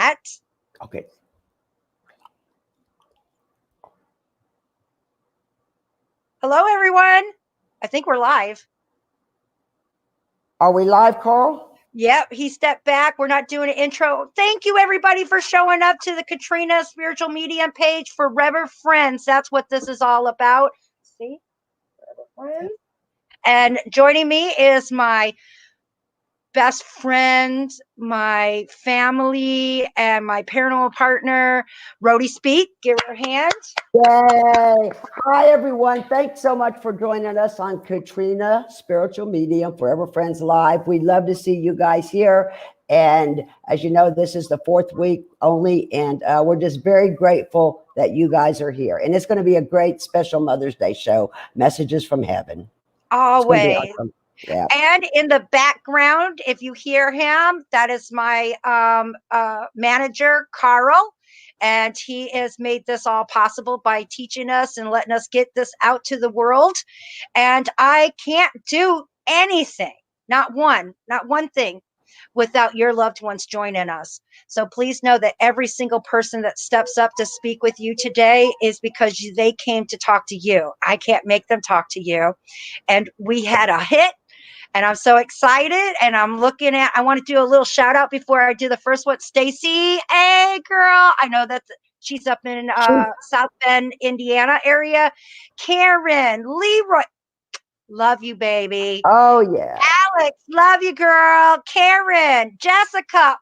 that. Okay. Hello, everyone. I think we're live. Are we live, Carl? Yep, he stepped back. We're not doing an intro. Thank you, everybody, for showing up to the Katrina Spiritual Medium page for Rever Friends. That's what this is all about. See? Rever Friends. And joining me is my best friend, my family, and my paranormal partner, Rhodey Speak. Give her a hand. Yay. Hi, everyone. Thanks so much for joining us on Katrina Spiritual Medium Forever Friends Live. We love to see you guys here. And as you know, this is the 4th week only. And we're just very grateful that you guys are here. And it's going to be a great special Mother's Day show, Messages from Heaven. Always. Awesome. Yeah. And in the background, if you hear him, that is my manager, Carl. And he has made this all possible by teaching us and letting us get this out to the world. And I can't do anything, not one thing, without your loved ones joining us. So please know that every single person that steps up to speak with you today is because they came to talk to you. I can't make them talk to you. And we had a hit. And I'm so excited. And I'm looking at, I want to do a little shout out before I do the first one. Stacy, hey girl. I know that she's up in South Bend, Indiana area. Karen, Leroy, love you, baby. Oh, yeah. Alex, love you, girl. Karen, Jessica, ...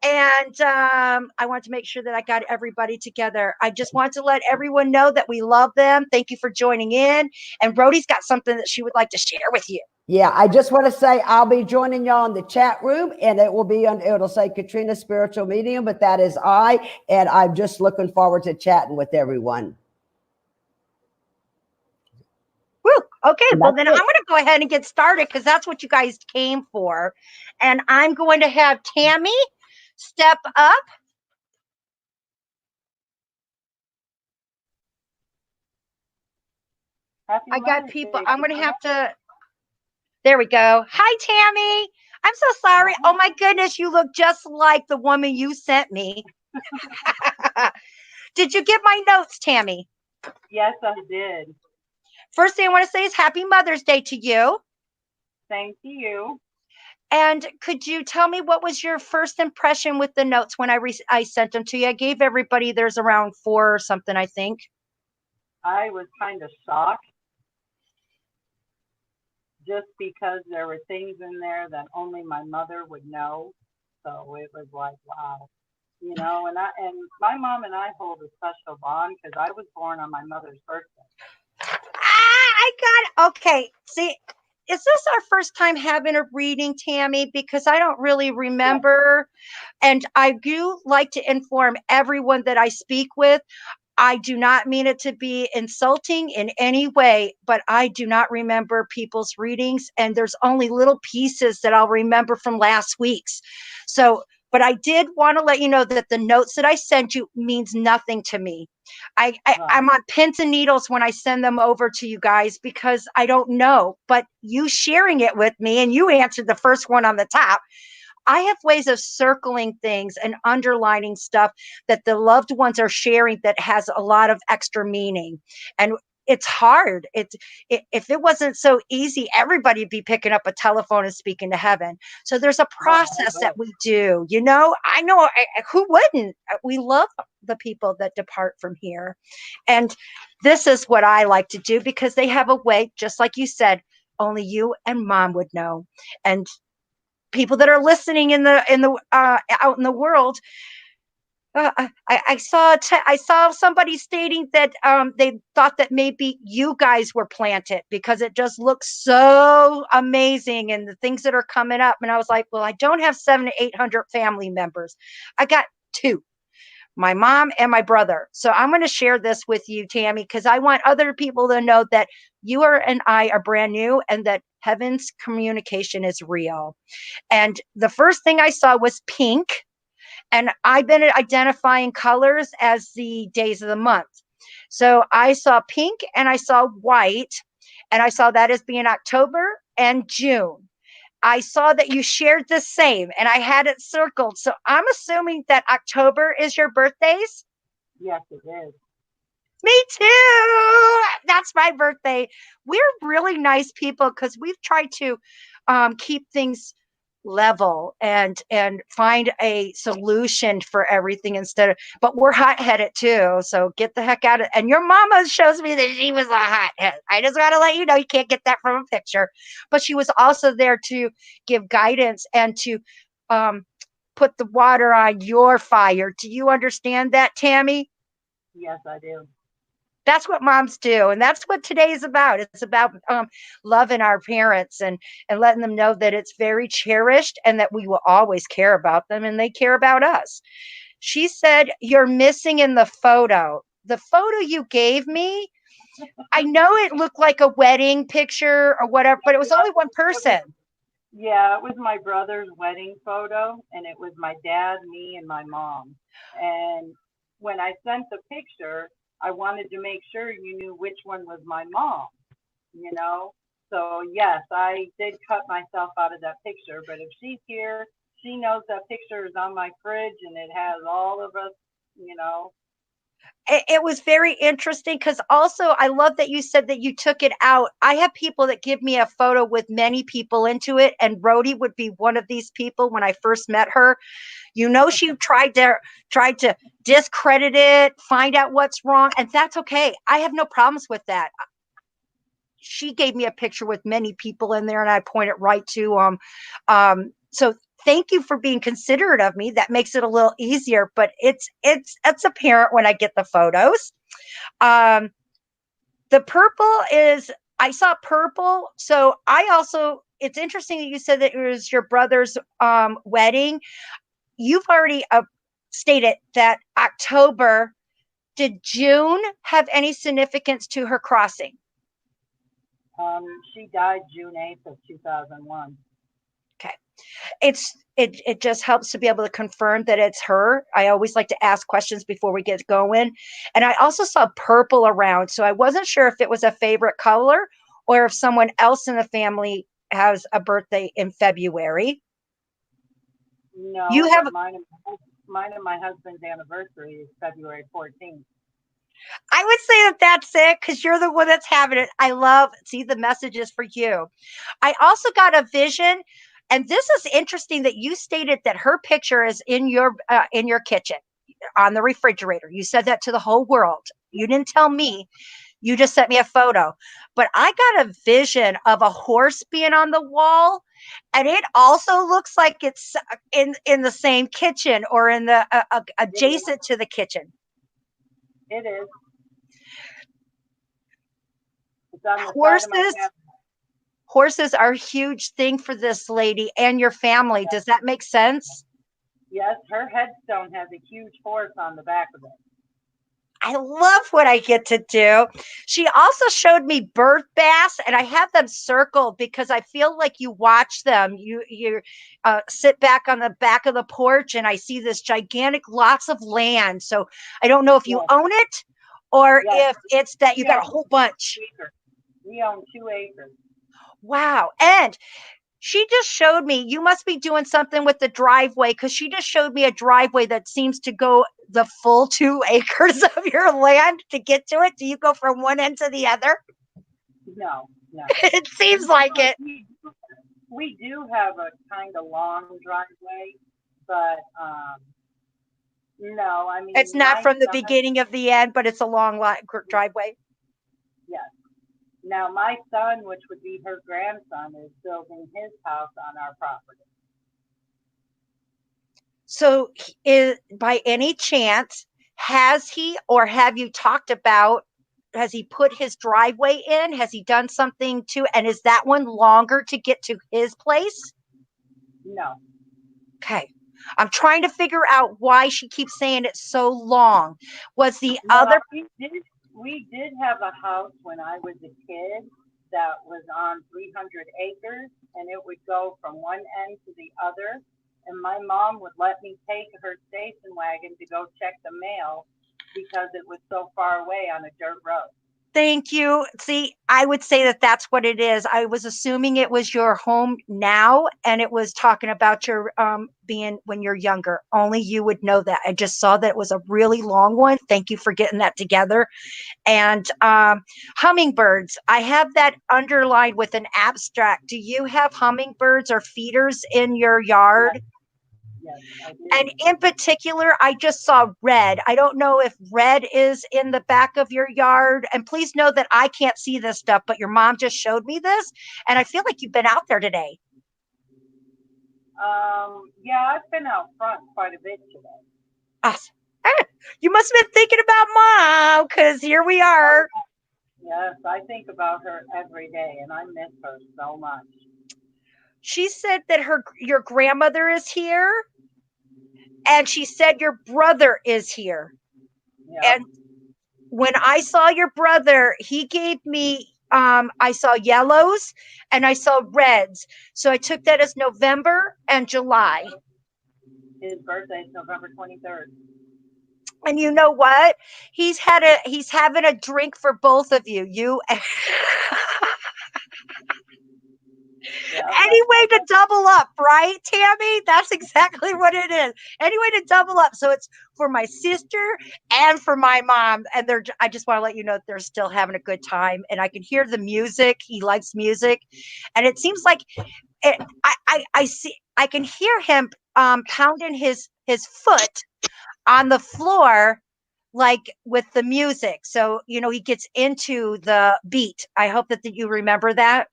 And I want to make sure that I got everybody together. I just want to let everyone know that we love them. Thank you for joining in. And Rhodey's got something that she would like to share with you. Yeah, I just want to say I'll be joining y'all in the chat room, and it will be on, it'll say Katrina Spiritual Medium, but that is I, and I'm just looking forward to chatting with everyone. Woo. Okay, well then I'm going to go ahead and get started because that's what you guys came for. And I'm going to have Tammy step up. I got people. I'm going to have to. There we go. Hi, Tammy. I'm so sorry. Oh, my goodness. You look just like the woman you sent me. Did you get my notes, Tammy? Yes, I did. First thing I want to say is Happy Mother's Day to you. Thank you. And could you tell me what was your first impression with the notes when I sent them to you? I gave everybody, there's around 4 or something, I think. I was kind of shocked just because there were things in there that only my mother would know. So it was like, wow, you know, and my mom and I hold a special bond because I was born on my mother's birthday. I got it. Okay. See, is this our first time having a reading, Tammy? Because I don't really remember. And I do like to inform everyone that I speak with. I do not mean it to be insulting in any way, but I do not remember people's readings. And there's only little pieces that I'll remember from last week's. So, but I did want to let you know that the notes that I sent you means nothing to me. I'm on pins and needles when I send them over to you guys because I don't know, but you sharing it with me and you answered the first one on the top. I have ways of circling things and underlining stuff that the loved ones are sharing that has a lot of extra meaning. And it's hard. If it wasn't so easy, everybody would be picking up a telephone and speaking to heaven. So there's a process that we do. You know, I know who wouldn't. We love the people that depart from here. And this is what I like to do because they have a way, just like you said, only you and mom would know. And people that are listening in the out in the world, I saw somebody stating that they thought that maybe you guys were planted because it just looks so amazing and the things that are coming up. And I was like, well, I don't have 700 to 800 family members. I got 2. My mom and my brother. So I'm going to share this with you, Tammy, because I want other people to know that you and I are brand new and that heaven's communication is real. And the first thing I saw was pink. And I've been identifying colors as the days of the month. So I saw pink and I saw white. And I saw that as being October and June. I saw that you shared the same and I had it circled. So I'm assuming that October is your birthdays. Yes, it is. Me too. That's my birthday. We're really nice people because we've tried to keep things level and find a solution for everything instead of, but we're hot-headed too, so get the heck out of. And your mama shows me that she was a hothead. I just got to let you know, you can't get that from a picture, but she was also there to give guidance and to um put the water on your fire. Do you understand that, Tammy? Yes, I do. That's what moms do, and that's what today is about. It's about loving our parents and letting them know that it's very cherished and that we will always care about them and they care about us. She said, you're missing in the photo. The photo you gave me, I know it looked like a wedding picture or whatever, but it was only one It was, person. yeah, it was my brother's wedding photo, and it was my dad, me, and my mom. And when I sent the picture, I wanted to make sure you knew which one was my mom, you know? So, yes, I did cut myself out of that picture, but if she's here, she knows that picture is on my fridge and it has all of us, you know? It was very interesting because also I love that you said that you took it out. I have people that give me a photo with many people into it, and Rhodey would be one of these people. When I first met her, she tried to discredit it, find out what's wrong, and that's okay. I have no problems with that. She gave me a picture with many people in there, and I pointed right to so thank you for being considerate of me. That makes it a little easier, but it's apparent when I get the photos. um the purple is, I saw purple, so I also, it's interesting that you said that it was your brother's wedding. You've already stated that October. Did June have any significance to her crossing? She died June 8th of 2001. Okay. It just helps to be able to confirm that it's her. I always like to ask questions before we get going. And I also saw purple around, so I wasn't sure if it was a favorite color or if someone else in the family has a birthday in February. You No, have, but mine and my husband's anniversary is February 14th. I would say that that's it because you're the one that's having it. I love, see, the messages for you. I also got a vision, and this is interesting that you stated that her picture is in your kitchen on the refrigerator. You said that to the whole world. You didn't tell me. You just sent me a photo. But I got a vision of a horse being on the wall, and it also looks like it's in the same kitchen or in the It is. adjacent to the kitchen. It is. It's on the side of my Horses cabinet. horses are a huge thing for this lady and your family. Does that make sense? Yes, her headstone has a huge horse on the back of it. I love what I get to do. She also showed me birth baths, and I have them circled because I feel like you watch them. You sit back on the back of the porch, and I see this gigantic lots of land. So I don't know if you Yes, own it or yes. if it's that you We got a own whole bunch. 2 acres. We own 2 acres. Wow. And she just showed me you must be doing something with the driveway because she just showed me a driveway that seems to go the full 2 acres of your land to get to it. Do you go from one end to the other? No, no. It seems We like do, it. we do have a kind of long driveway, but no, I It's mean, not my from the son, beginning of the end, but it's a long driveway. yes. Now, my son, which would be her grandson, is building his house on our property. So, by any chance, has he or have you talked about? Has he put his driveway in? Has he done something to? And is that one longer to get to his place? No, Okay. I'm trying to figure out why she keeps saying it's so long. Was the no, other, we did have a house when I was a kid that was on 300 acres, and it would go from one end to the other. And my mom would let me take her station wagon to go check the mail because it was so far away on a dirt road. Thank you. See, I would say that that's what it is. I was assuming it was your home now, and it was talking about your being when you're younger. Only you would know that. I just saw that it was a really long one. Thank you for getting that together. And hummingbirds. I have that underlined with an abstract. Do you have hummingbirds or feeders in your yard? Yes, I And do. in particular, I just saw red. I don't know if red is in the back of your yard. And please know that I can't see this stuff, but your mom just showed me this. And I feel like you've been out there today. Yeah, I've been out front quite a bit today. Us. You must have been thinking about mom because here we are. Yes, I think about her every day, and I miss her so much. She said that your grandmother is here, and she said your brother is here. Yep. And when I saw your brother, he gave me I saw yellows and I saw reds. So I took that as November and July. His birthday is November 23rd. And you know what? He's having a drink for both of you. You Yeah, any way to double up, right, Tammy? That's exactly what it is. Any way to double up. So it's for my sister and for my mom. And I just want to let you know that they're still having a good time. And I can hear the music. He likes music. And it seems like I see I can hear him pounding his foot on the floor like with the music. So, he gets into the beat. I hope that you remember that.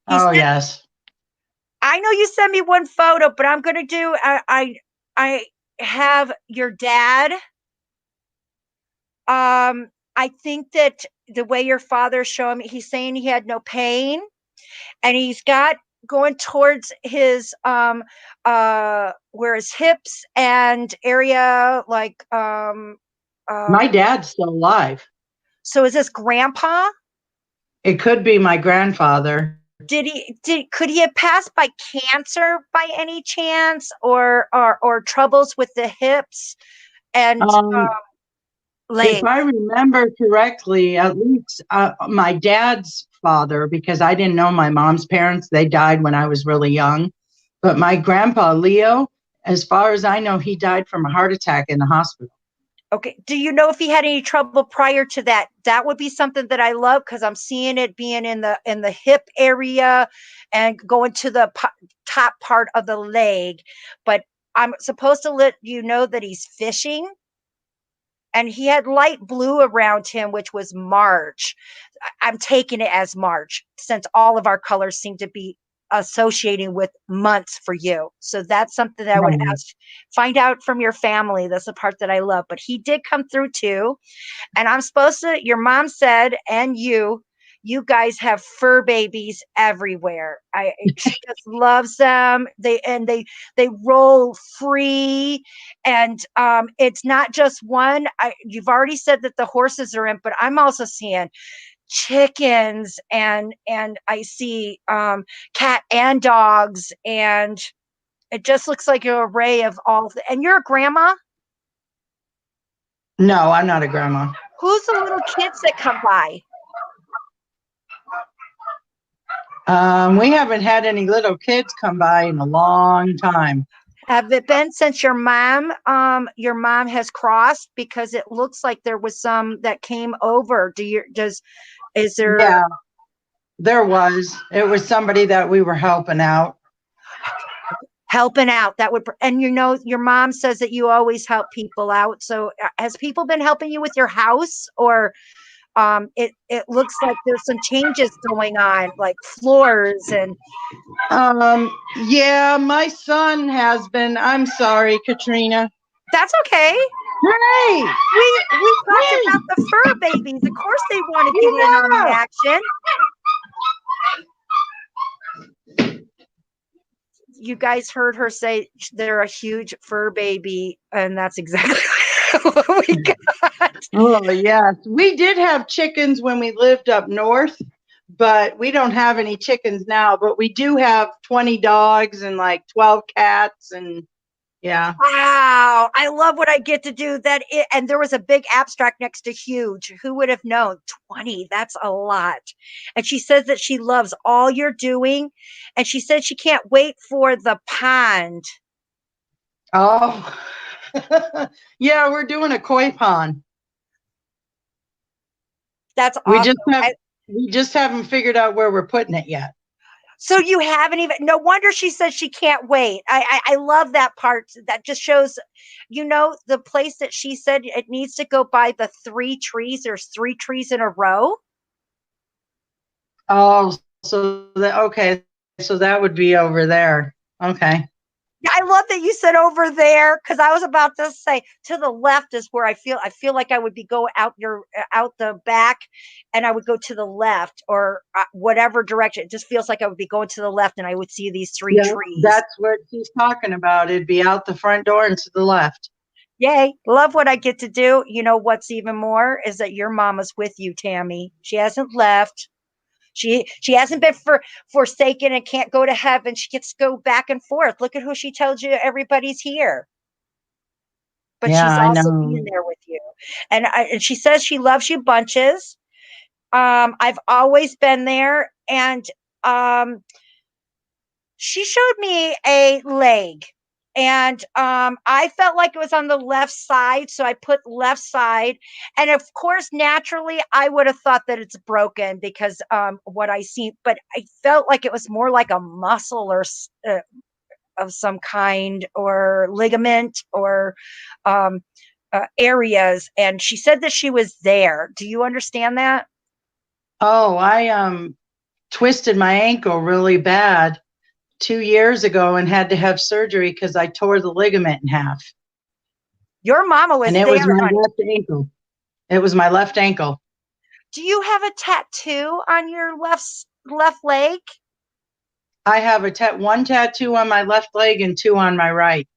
He Oh, said yes. I know you sent me one photo, but I'm gonna do. I have your dad. I think that the way your father showed me, he's saying he had no pain, and he's got going towards his where his hips and area like My dad's still alive. So is this grandpa? It could be my grandfather. Could he have passed by cancer by any chance, or troubles with the hips and Um, if legs? I remember correctly, at least my dad's father, because I didn't know my mom's parents, they died when I was really young. But my grandpa, Leo, as far as I know, he died from a heart attack in the hospital. Okay. Do you know if he had any trouble prior to that? That would be something that I love because I'm seeing it being in the hip area and going to the top part of the leg. But I'm supposed to let you know that he's fishing, and he had light blue around him, which was March. I'm taking it as March since all of our colors seem to be associating with months for you. So that's something that I would find out from your family. That's the part that I love. But he did come through too. And I'm supposed to, your mom said, and you guys have fur babies everywhere. She just loves them. They roll free, and it's not just one. You've already said that the horses are in, but I'm also seeing chickens, and I see cat and dogs, and it just looks like an array of all. And you're a grandma. No, I'm not a grandma. Who's the little kids that come by? We haven't had any little kids come by in a long time. Have it been since your mom has crossed? Because it looks like there was some that came over. Is there Yeah, there was. It was somebody that we were helping out. helping out? And your mom says that you always help people out. So has people been helping you with your house, or it looks like there's some changes going on, like floors and. Yeah, my son has been. I'm sorry, Katrina. That's okay. Hey, We talked about the fur babies. Of course they want to get in on the action. You guys heard her say they're a huge fur baby, and that's exactly what we got. Oh, yes. We did have chickens when we lived up north, but we don't have any chickens now. But we do have 20 dogs and like 12 cats. And Yeah. Wow, I love what I get to do. And there was a big abstract next to huge. Who would have known? 20, that's a lot. And she says that she loves all you're doing. And she said she can't wait for the pond. Oh, yeah, we're doing a koi pond. That's We awesome. just have we just haven't figured out where we're putting it yet. So you haven't even, no wonder she says she can't wait. I love that part. That just shows, the place that she said it needs to go by the 3 trees. There's 3 trees in a row. Oh, okay. So that would be over there. Okay. Yeah, I love that you said over there because I was about to say to the left is where I feel like I would be go out the back, and I would go to the left or whatever direction. It just feels like I would be going to the left, and I would see these three Yeah, trees. that's what she's talking about. It'd be out the front door and to the left. Yay! Love what I get to do. You know what's even more is that your mama's with you, Tammy. She hasn't left. She hasn't been forsaken and can't go to heaven. She gets to go back and forth. Look at who she tells you everybody's here. But Yeah, she's I also being know. there with you. And she says she loves you bunches. I've always been there. And she showed me a leg. And I felt like it was on the left side. So I put left side. And of course, naturally, I would have thought that it's broken because what I see, but I felt like it was more like a muscle or of some kind or ligament or um, areas. And she said that she was there. Do you understand that? Oh, I twisted my ankle really bad 2 years ago and had to have surgery because I tore the ligament in half. Your mama And was it there, was my honey. left ankle. It was my left ankle. Do you have a tattoo on your left leg? I have one tattoo on my left leg and 2 on my right.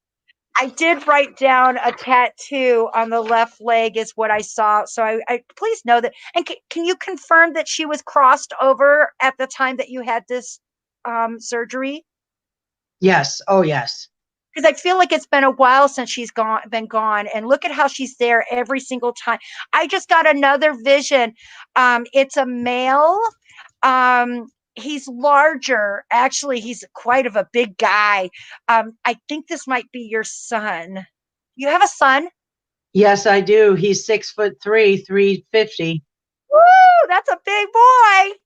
I did write down a tattoo on the left leg is what I saw. So I please know that. And can you confirm that she was crossed over at the time that you had this surgery? Yes. Oh, yes. Because I feel like it's been a while since she's been gone, and look at how she's there every single time. I just got another vision. It's a male. He's larger. Actually, he's quite of a big guy. I think this might be your son. You have a son? Yes, I do. He's 6'3", 350. Woo! That's a big boy.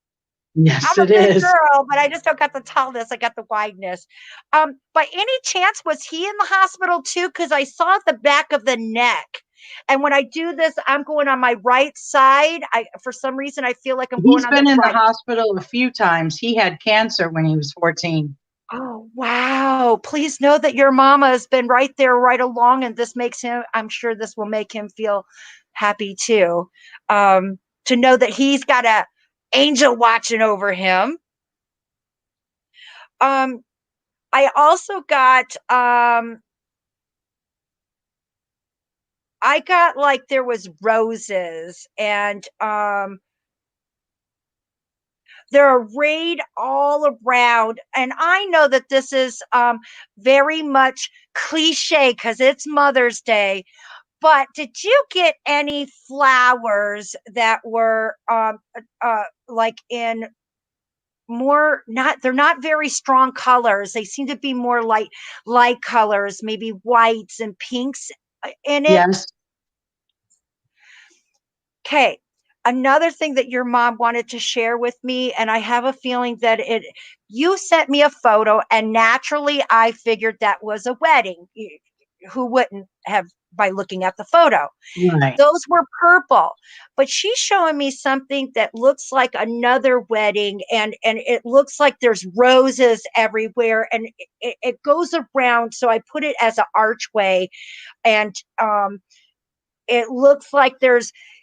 Yes, I'm a it big is. girl, but I just don't got the tallness. I got the wideness. By any chance, was he in the hospital too? Because I saw the back of the neck. And when I do this, I'm going on my right side. For some reason, I feel like I'm going He's on the been in the right. hospital a few times. He had cancer when he was 14. Oh, wow. Please know that your mama has been right there right along. And this makes him, I'm sure this will make him feel happy too. To know that he's got a angel watching over him. Um, I also got I got like there was roses and they're arrayed all around. And I know that this is very much cliche because it's Mother's Day. But did you get any flowers that were like in more not they're not very strong colors. They seem to be more light colors, maybe whites and pinks in it. Yes. Okay. Another thing that your mom wanted to share with me, and I have a feeling that you sent me a photo, and naturally I figured that was a wedding. Who wouldn't have by looking at the photo? Right. Those were purple, but she's showing me something that looks like another wedding, and it looks like there's roses everywhere, and it goes around. So I put it as an archway, and it looks like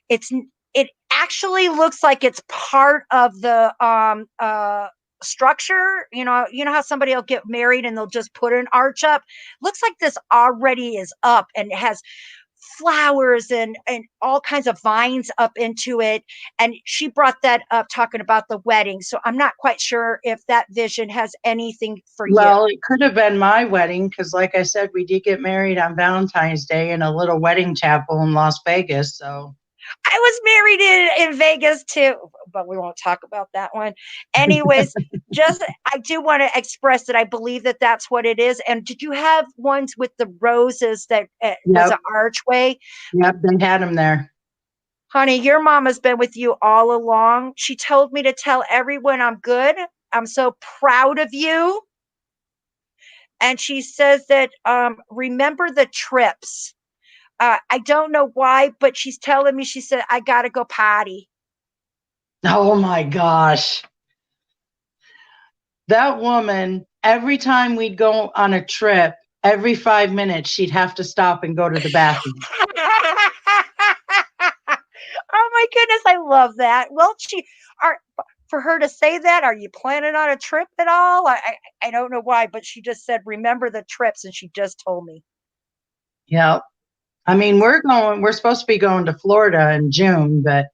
it's it actually looks like it's part of the structure. You know how somebody will get married and they'll just put an arch up. Looks like this already is up and it has flowers and all kinds of vines up into it. And she brought that up talking about the wedding. So I'm not quite sure if that vision has anything for you. Well, it could have been my wedding because, like I said, we did get married on Valentine's Day in a little wedding chapel in Las Vegas. So, I was married in Vegas too, but we won't talk about that one. Anyways, just I do want to express that I believe that that's what it is. And did you have ones with the roses that was yep, an archway? yep, they had them there. Honey, your mama's been with you all along. She told me to tell everyone I'm good. I'm so proud of you. And she says that remember the trips. I don't know why, but she's telling me, she said, I got to go potty. Oh my gosh. That woman, every time we'd go on a trip, every 5 minutes, she'd have to stop and go to the bathroom. Oh my goodness, I love that. Well, for her to say that, are you planning on a trip at all? I don't know why, but she just said, remember the trips, and she just told me. Yep. I mean, we're supposed to be going to Florida in June, but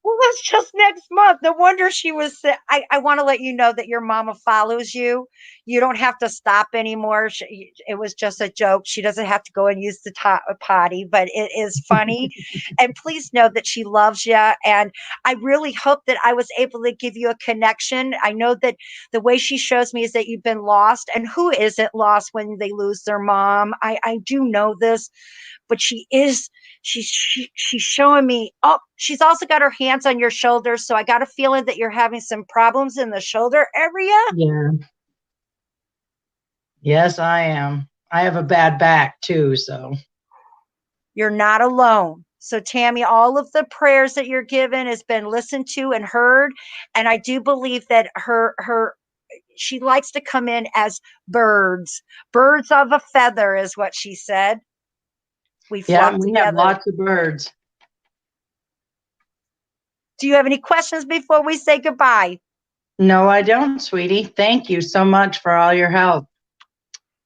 Well, that's just next month. No wonder she was. I want to let you know that your mama follows you. You don't have to stop anymore. It was just a joke. She doesn't have to go and use the potty, but it is funny. And please know that she loves you. And I really hope that I was able to give you a connection. I know that the way she shows me is that you've been lost. And who isn't lost when they lose their mom? I do know this, but she's showing me. Oh, she's also got her hands on your shoulders, so I got a feeling that you're having some problems in the shoulder area. yeah. Yes, I am. I have a bad back too, so You're not alone. So Tammy, all of the prayers that you're given has been listened to and heard, and I do believe that her she likes to come in as birds of a feather is what she said. We yeah, flock we have together. lots of birds. Do you have any questions before we say goodbye? No, I don't, sweetie. Thank you so much for all your help.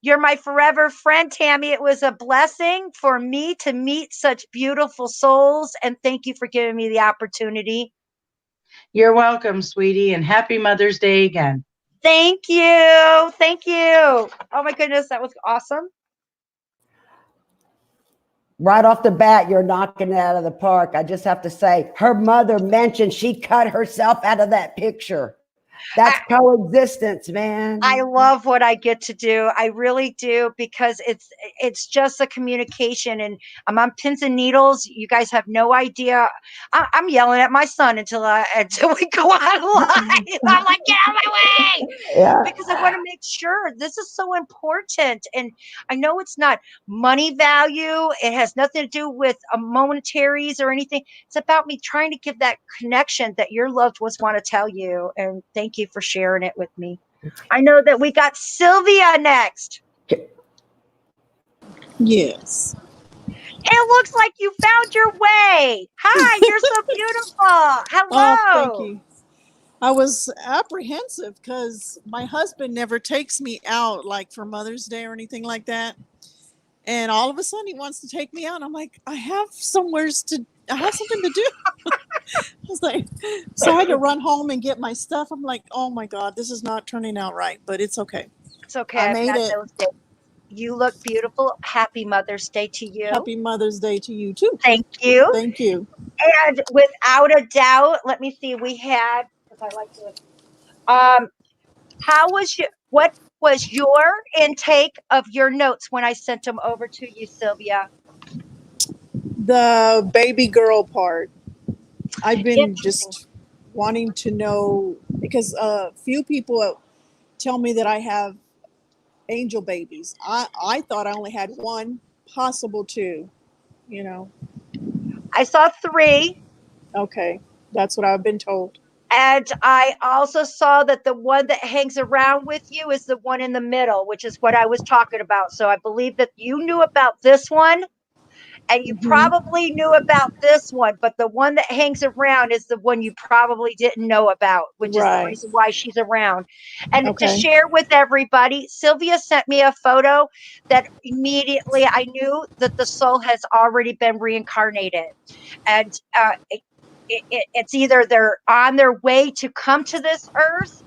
You're my forever friend, Tammy. It was a blessing for me to meet such beautiful souls, and thank you for giving me the opportunity. You're welcome, sweetie, and happy Mother's Day again. Thank you. Thank you. Oh my goodness, that was awesome. Right off the bat, you're knocking it out of the park. I just have to say, her mother mentioned she cut herself out of that picture. That's coexistence, man. I love what I get to do. I really do, because it's just a communication, and I'm on pins and needles. You guys have no idea. I'm yelling at my son until we go online. I'm like, get out of my way, Yeah. because I want to make sure this is so important. And I know it's not money value. It has nothing to do with monetaries or anything. It's about me trying to give that connection that your loved ones want to tell you. And thank you for sharing it with me. I know that we got Sylvia next. Yes. It looks like you found your way. Hi, you're so beautiful. Oh, thank Hello. you. I was apprehensive because my husband never takes me out like for Mother's Day or anything like that. And all of a sudden he wants to take me out. I'm like, I have something to do. I was like, so I had to run home and get my stuff. I'm like, oh my God, this is not turning out right, but it's okay. It's okay. I I've made got it. those days. You look beautiful. Happy Mother's Day to you. Happy Mother's Day to you too. Thank you. Thank you. And without a doubt, let me see. We had, because I like to. What was your intake of your notes when I sent them over to you, Sylvia? The baby girl part. I've been Interesting. just wanting to know because a few people tell me that I have angel babies. I thought I only had one, possible two, you know. I saw 3. Okay. That's what I've been told. And I also saw that the one that hangs around with you is the one in the middle, which is what I was talking about. So I believe that you knew about this one. And you Hmm. probably knew about this one, but the one that hangs around is the one you probably didn't know about, which is the Right. reason why she's around. And to Okay. share with everybody, Sylvia sent me a photo that immediately I knew that the soul has already been reincarnated. And it's either they're on their way to come to this earth,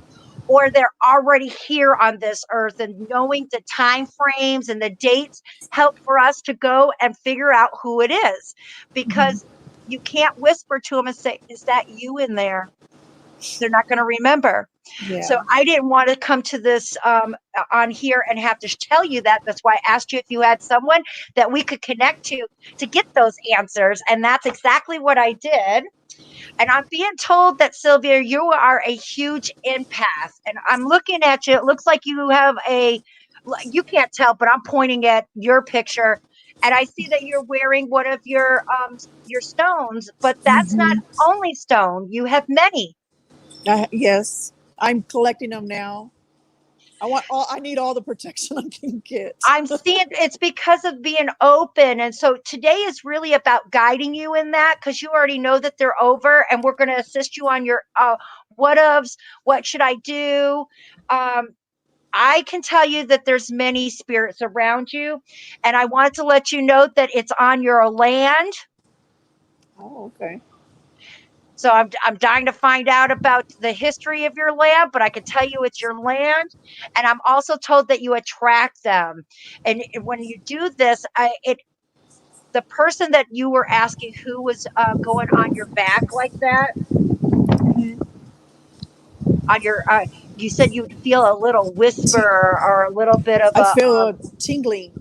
or they're already here on this earth, and knowing the time frames and the dates help for us to go and figure out who it is, Hmm. because you can't whisper to them and say, is that you in there? They're not going to remember. So Yeah. I didn't want to come to this on here and have to tell you that. That's why I asked you if you had someone that we could connect to get those answers, and that's exactly what I did. And I'm being told that, Sylvia, you are a huge empath. And I'm looking at you. It looks like you have you can't tell, but I'm pointing at your picture. And I see that you're wearing one of your stones, but that's not Hmm. only stone. You have many. Yes, I'm collecting them now. I want all. I need all the protection I can get. I'm seeing it's because of being open. And so today is really about guiding you in that, because you already know that they're over, and we're going to assist you on your what ofs, what should I do? Um, I can tell you that there's many spirits around you, and I wanted to let you know that it's on your land. Oh, okay. So I'm dying to find out about the history of your land, but I can tell you it's your land, and I'm also told that you attract them. And when you do this, the person that you were asking who was going on your back like that, Hmm. on your you said you'd feel a little whisper or a little bit of I a feel a tingling.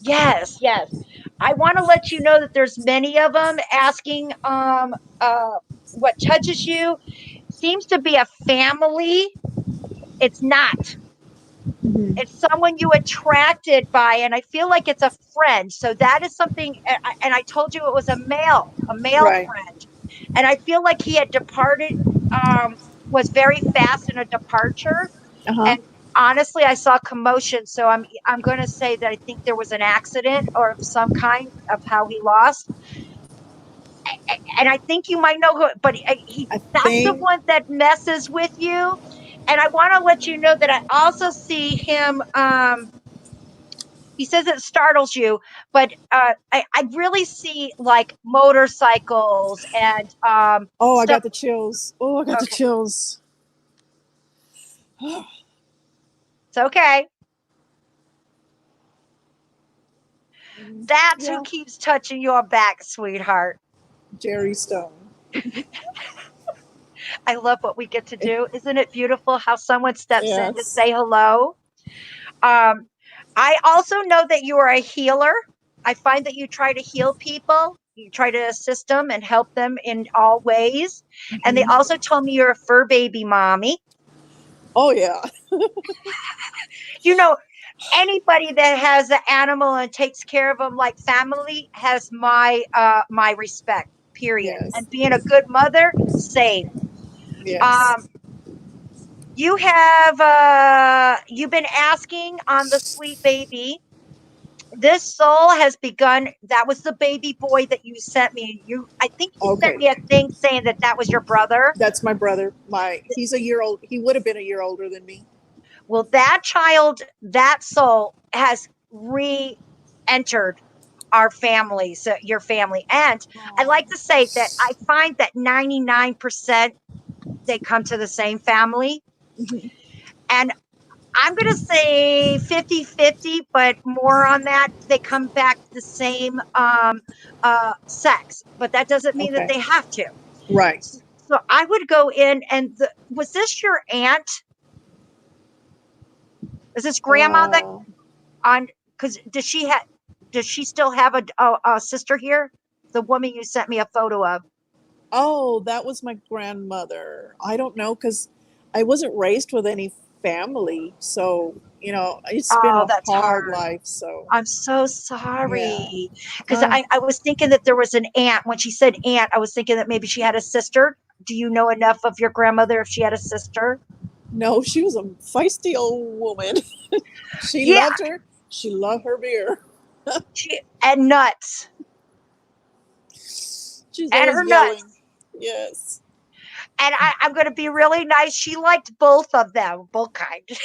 yes, yes. I want to let you know that there's many of them asking what touches you. Seems to be a family. It's not. Hmm. It's someone you attracted by, and I feel like it's a friend. So that is something, and I told you it was a male Right. friend, and I feel like he had departed, um, was very fast in a departure, Uh huh. and honestly, I saw commotion. So I'm going to say that I think there was an accident or of some kind of how he lost, and I think you might know who, but he I that's the think. one that messes with you. And I want to let you know that I also see him. He says it startles you, but I really see like motorcycles and Oh, I stuff. got the chills. Oh, I got the Okay, chills. it's okay. That's who Yeah. keeps touching your back, sweetheart. Jerry Stone. I love what we get to do. Isn't it beautiful how someone steps in to Yes. say hello? Um, I also know that you are a healer. I find that you try to heal people. You try to assist them and help them in all ways. And they Hmm. also told me you're a fur baby mommy. Oh yeah. You know, anybody that has an animal and takes care of them like family has my respect. Period. Yes. And being a good mother, same. Yes. Um, you've been asking on the sweet baby. This soul has begun. That was the baby boy that you sent me. I think you sent Okay. me a thing saying that that was your brother. That's my brother. He's a year old. He would have been a year older than me. Well, that child, that soul has re-entered our family, so your family. And I Oh. like to say that I find that 99% they come to the same family. Mhm. And I'm going to say 50-50, but more on that. They come back the same sex, but that doesn't mean that Okay. they have to. Right. So I would go in and was this your aunt? Is this grandma that Uh, on, because does she still have a sister here? The woman you sent me a photo of. oh, that was my grandmother. I don't know because I wasn't raised with any family, so it's been Oh, a that's hard hard. life. So I'm so yeah. sorry. Because Uh, I was thinking that there was an aunt. When she said aunt, I was thinking that maybe she had a sister. Do you know enough of your grandmother if she had a sister? no, she was a feisty old woman. She Yeah, loved her. She loved her beer. and nuts. She's and always her yelling. nuts. Yes. And I'm going to be really nice. She liked both of them, both kinds.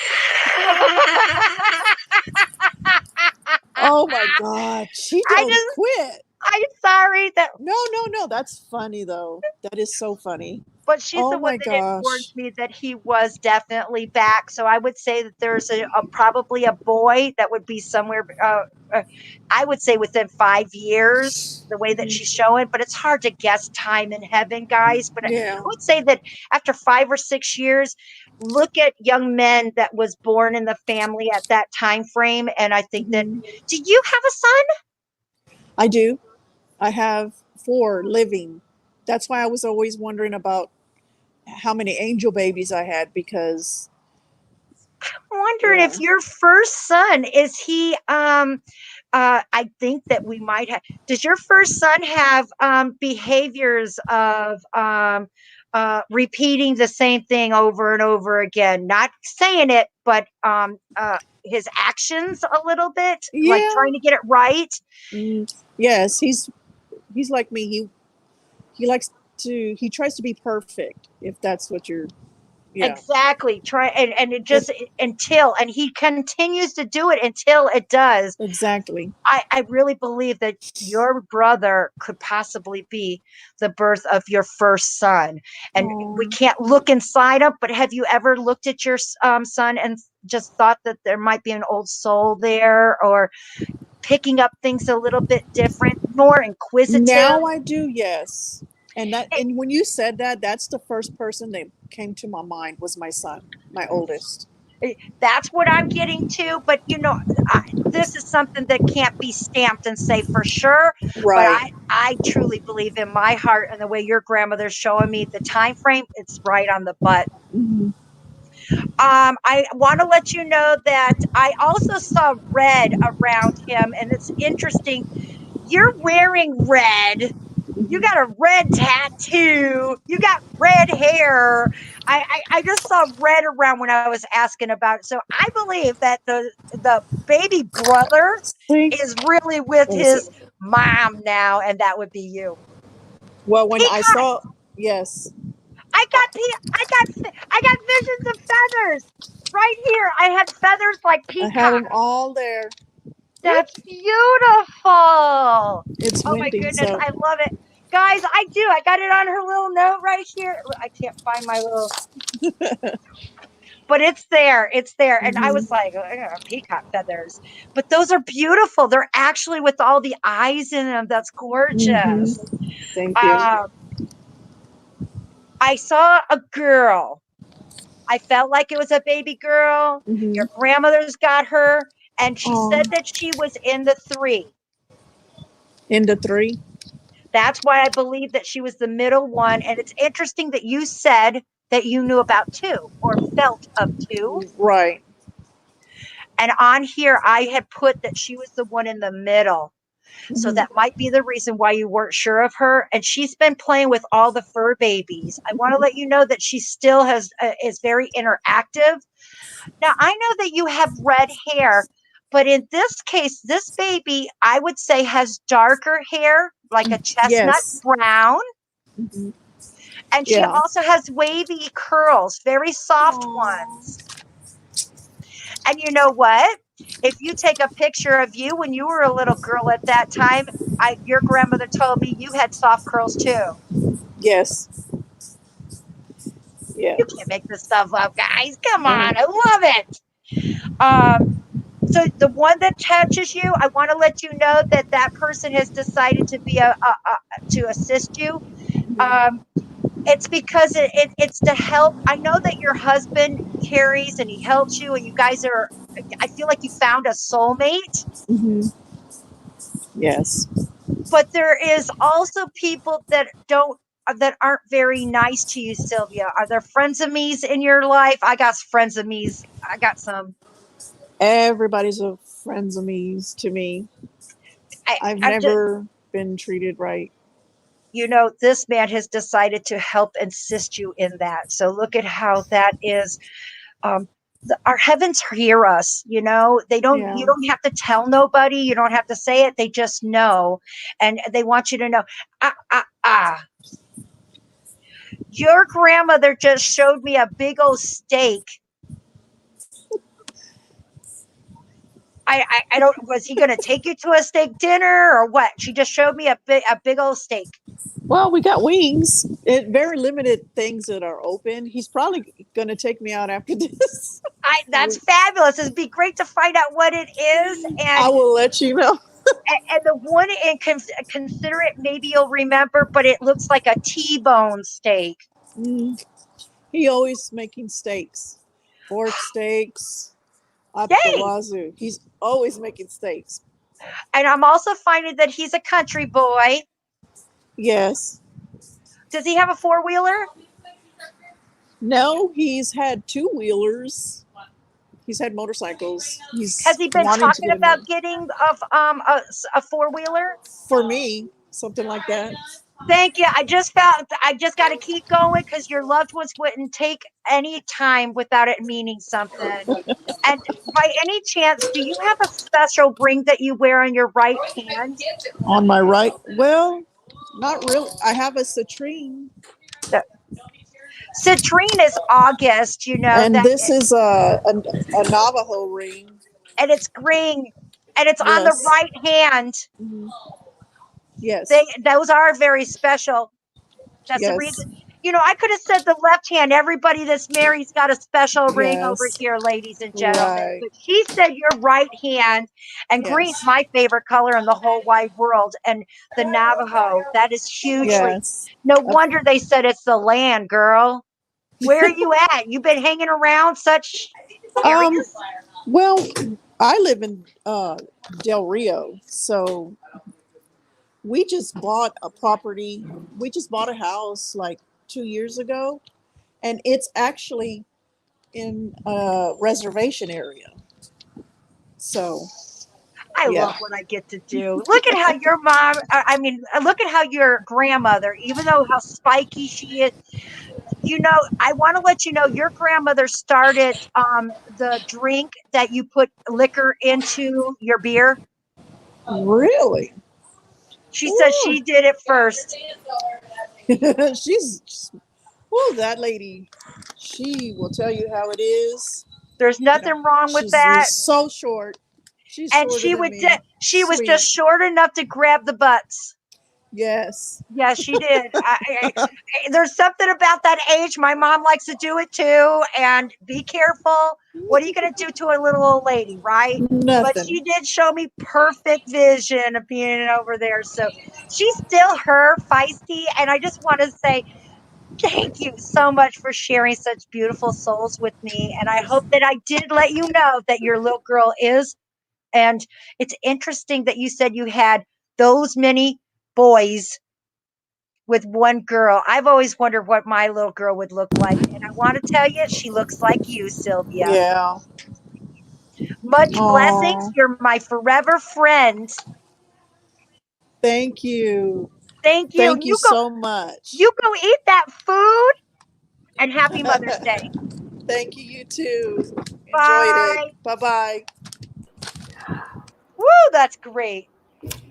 Oh my God. She I don't just, quit. I'm sorry that, No, no, no. That's funny though. That is so funny. but she's Oh the one my that informed gosh. me that he was definitely back. So I would say that there's probably a boy that would be somewhere. I would say within 5 years, the way that Mhm. she's showing. But it's hard to guess time in heaven, guys. But I Yeah. would say that after 5 or 6 years, look at young men that was born in the family at that time frame, and I think that. Mhm. Do you have a son? I do. I have 4 living. That's why I was always wondering about how many angel babies I had because, I'm wondering yeah. if your first son is he I think that we might have. Does your first son have behaviors of repeating the same thing over and over again? Not saying it, but his actions a little bit, like Yeah. trying to get it right. Yes, he's like me. He likes to he tries to be perfect, if that's what you're, yeah. Exactly. Try and it It just until and he continues to do it until it does. exactly. I really believe that your brother could possibly be the birth of your first son. And we Oh. can't look inside him, but have you ever looked at your son and just thought that there might be an old soul there or picking up things a little bit different, more inquisitive? Now I do, yes. And when you said that, that's the first person that came to my mind was my son, my oldest. That's what I'm getting to. But this is something that can't be stamped and say for sure. But Right. I truly believe in my heart and the way your grandmother's showing me the time frame. It's right on the butt. Hmm. I want to let you know that I also saw red around him, and it's interesting. You're wearing red. You Hmm. got a red tattoo. You got red hair. I just saw red around when I was asking about it. So I believe that the baby brother See? is really with Let me see. his mom now, and that would be you. Well, when I Peacock. saw, yes, uh, I got visions of feathers right here. I had feathers like I have peacock. them all there. That's beautiful. Oh It's my windy, goodness, so I love it. Guys, I do. I got it on her little note right here. I can't find my little, but it's there. It's there. And I hmm. was like, peacock feathers. But those are beautiful. They're actually with all the eyes in them. That's Hmm. gorgeous. Thank you. Um, I saw a girl. I felt like it was a baby girl. Hmm. Your grandmother's got her, and she Oh, said that she was in the three. into 3. That's why I believe that she was the middle one. And it's interesting that you said that you knew about two or felt of two. Right. And on here, I had put that she was the one in the middle. So Hmm. that might be the reason why you weren't sure of her. And she's been playing with all the fur babies. I want to let you know that she still is very interactive. Now, I know that you have red hair, but in this case, this baby, I would say, has darker hair, like a chestnut Yes. brown. Hmm. And she Yeah. also has wavy curls, very soft Oh. ones. And you know what? If you take a picture of you when you were a little girl at that time, your grandmother told me you had soft curls too. Yes. Yeah. You can't make this stuff up, guys. Come Uh, on, I love it. Um, so the one that touches you, I want to let you know that that person has decided to be to assist you. Um, it's because it's to help. I know that your husband carries and he helps you, and you guys are. I feel like you found a soulmate, hmm. Yes. but there is also people that don't that aren't very nice to you, Sylvia. Are there friends of me's in your life? I got friends of me's. I got some. Everybody's a friends of me's to me. I've I just, never been treated right. this man has decided to help assist you in that. So look at how that is. Um, our heavens hear us, you know. They don't, Yeah. you don't have to tell nobody, you don't have to say it, they just know. And they want you to know. Your grandmother just showed me a big old steak. I don't, was he going to take you to a steak dinner or what? She just showed me a big old steak. Well, we got wings. It very limited things that are open. He's probably going to take me out after this. That's fabulous. It'd be great to find out what it is. I will let you know. And the one, and consider it, maybe you'll remember, but it looks like a T-bone steak. He always making steaks, pork steaks, up the Yay! wazoo. He's always making steaks. And I'm also finding that he's a country boy. Yes. Does he have a four-wheeler? No, he's had two wheelers. He's had motorcycles. He's Has he been wanting to talking get about another. getting a four-wheeler? For me, something like that. Thank you. I just got to keep going because your loved ones wouldn't take any time without it meaning something. And by any chance, do you have a special ring that you wear on your right hand? On my right, well, not really. I have a citrine, The citrine is August, you know and that, this is a Navajo ring. and it's green, and it's on the Yes. right hand. Mhm. Yes. Those are very special. That's the Yes. reason. You know, I could have said the left hand. Everybody that's married's got a special ring over Yes. here, ladies and gentlemen. Right. But she said your right hand, and green's Yes. my favorite color in the whole wide world. And the Navajo, that is hugely. Yes. No wonder they said it's the land, girl. Where are you at? You been hanging around such Um. areas? Well, I live in Del Rio, so we just bought a property. We just bought a house like 2 years ago, and it's actually in a reservation area. So I yeah. love what I get to do. Look at how your mom, I mean, look at how your grandmother, even though how spiky she is, you know, I want to let you know your grandmother started the drink that you put liquor into your beer. Really? She says Ooh. she did it first. She's well, that lady. She will tell you how it is. There's You know, nothing wrong with she's that. so short. She's And shorter than me. she was Sweet. just short enough to grab the butts. Yes. Yeah, she did. There's something about that age. My mom likes to do it too. And be careful. What are you going to do to a little old lady, right? But Nothing. she did show me perfect vision of being over there. So she's still her, feisty. And I just want to say thank you so much for sharing such beautiful souls with me. And I hope that I did let you know that your little girl is. And it's interesting that you said you had those many boys with one girl. I've always wondered what my little girl would look like. And I want to tell you, she looks like you, Sylvia. Yeah. Much blessings. Oh, You're my forever friend. thank you. Thank you. Thank you so much. You go eat that food, and happy Mother's Day. Thank you, you too. Enjoyed it. Bye. Bye bye. Woo, that's great.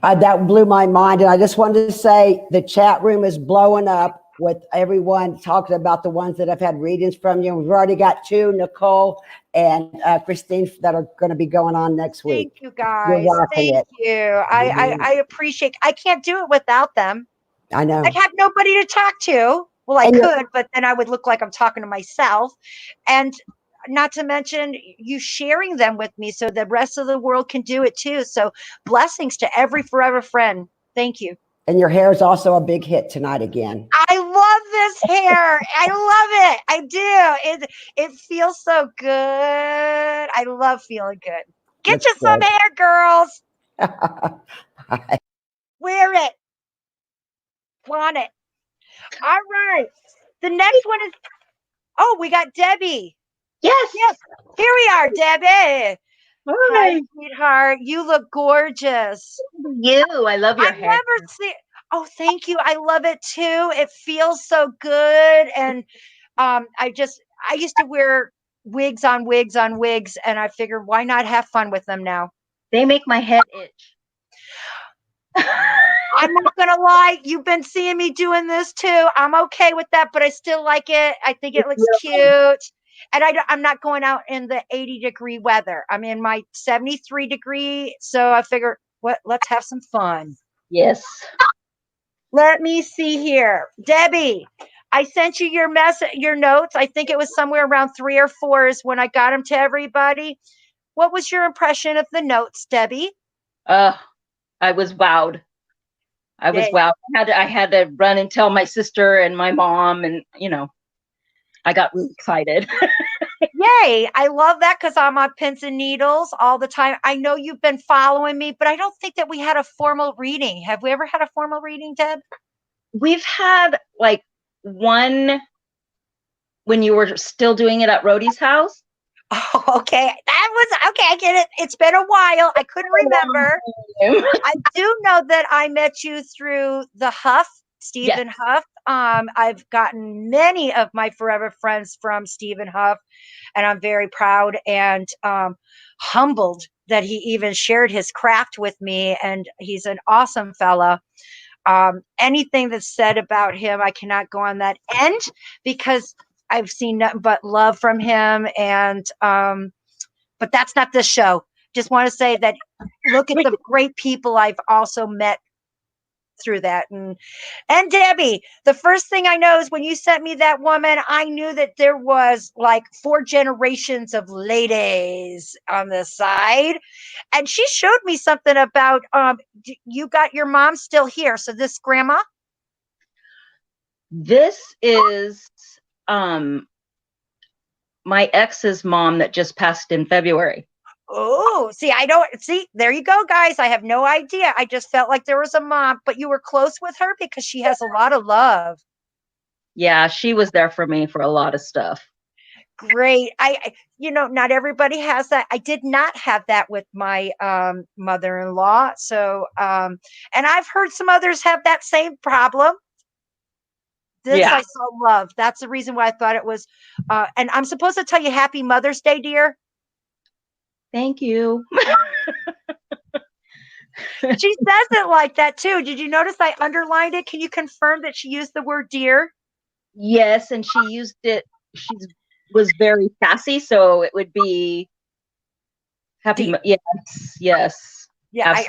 That blew my mind. And I just wanted to say the chat room is blowing up with everyone talking about the ones that have had readings from you. We've already got two, Nicole and Christine, that are going to be going on next week. Thank you, You're guys. rocking Thank it. you. Mhm. I appreciate. I can't do it without them. I know. I'd have nobody to talk to. Well, I And you're, could, but then I would look like I'm talking to myself. And not to mention you sharing them with me so the rest of the world can do it too. So blessings to every forever friend. Thank you. and your hair is also a big hit tonight again. I love this hair. I love it. I do. It feels so good. I love feeling good. Get Looks you some hair, girls. good. Wear it. Want it. All right. The next one is, oh, we got Debbie. Yes. Yes. Here we are, Debbie. Hi, Hi. sweetheart. You look gorgeous. You, I love your I've hair. never seen. Oh, thank you. I love it too. It feels so good, and I used to wear wigs on wigs on wigs, and I figured why not have fun with them now. They make my head itch. I'm not gonna lie, you've been seeing me doing this too. I'm okay with that, but I still like it. I think it looks cute. And I'm not going out in the 80-degree weather. I'm in my 73-degree. So I figure, let's have some fun. Yes. Let me see here. Debbie, I sent you your notes. I think it was somewhere around 3 or 4 is when I got them to everybody. What was your impression of the notes, Debbie? I was wowed. I was wowed. I had to run and tell my sister and my mom, and I got really excited. Yay. I love that because I'm on pins and needles all the time. I know you've been following me, but I don't think that we had a formal reading. Have we ever had a formal reading, Deb? We've had like one when you were still doing it at Rhodey's house. Oh, okay. That was okay. I get it. It's been a while. I couldn't remember. I do know that I met you through the Huff, Stephen Huff. I've gotten many of my forever friends from Stephen Huff, and I'm very proud and humbled that he even shared his craft with me. And he's an awesome fella. Anything that's said about him, I cannot go on that end because I've seen nothing but love from him. And but that's not this show. Just want to say that look at the great people I've also met through that. And Debbie, the first thing I know is when you sent me that woman, I knew that there was like 4 generations of ladies on the side. And she showed me something about you got your mom still here. So this grandma? This is my ex's mom that just passed in February. Oh, see, I don't see. There you go, guys. I have no idea. I just felt like there was a mom, but you were close with her because she has a lot of love. Yeah, she was there for me for a lot of stuff. Great. I not everybody has that. I did not have that with my mother-in-law. So, and I've heard some others have that same problem. I saw love. That's the reason why I thought it was. And I'm supposed to tell you Happy Mother's Day, dear. Thank you. She says it like that too. Did you notice I underlined it? Can you confirm that she used the word dear? Yes, and she used it. She was very sassy, so it would be happy. Yes. Yeah,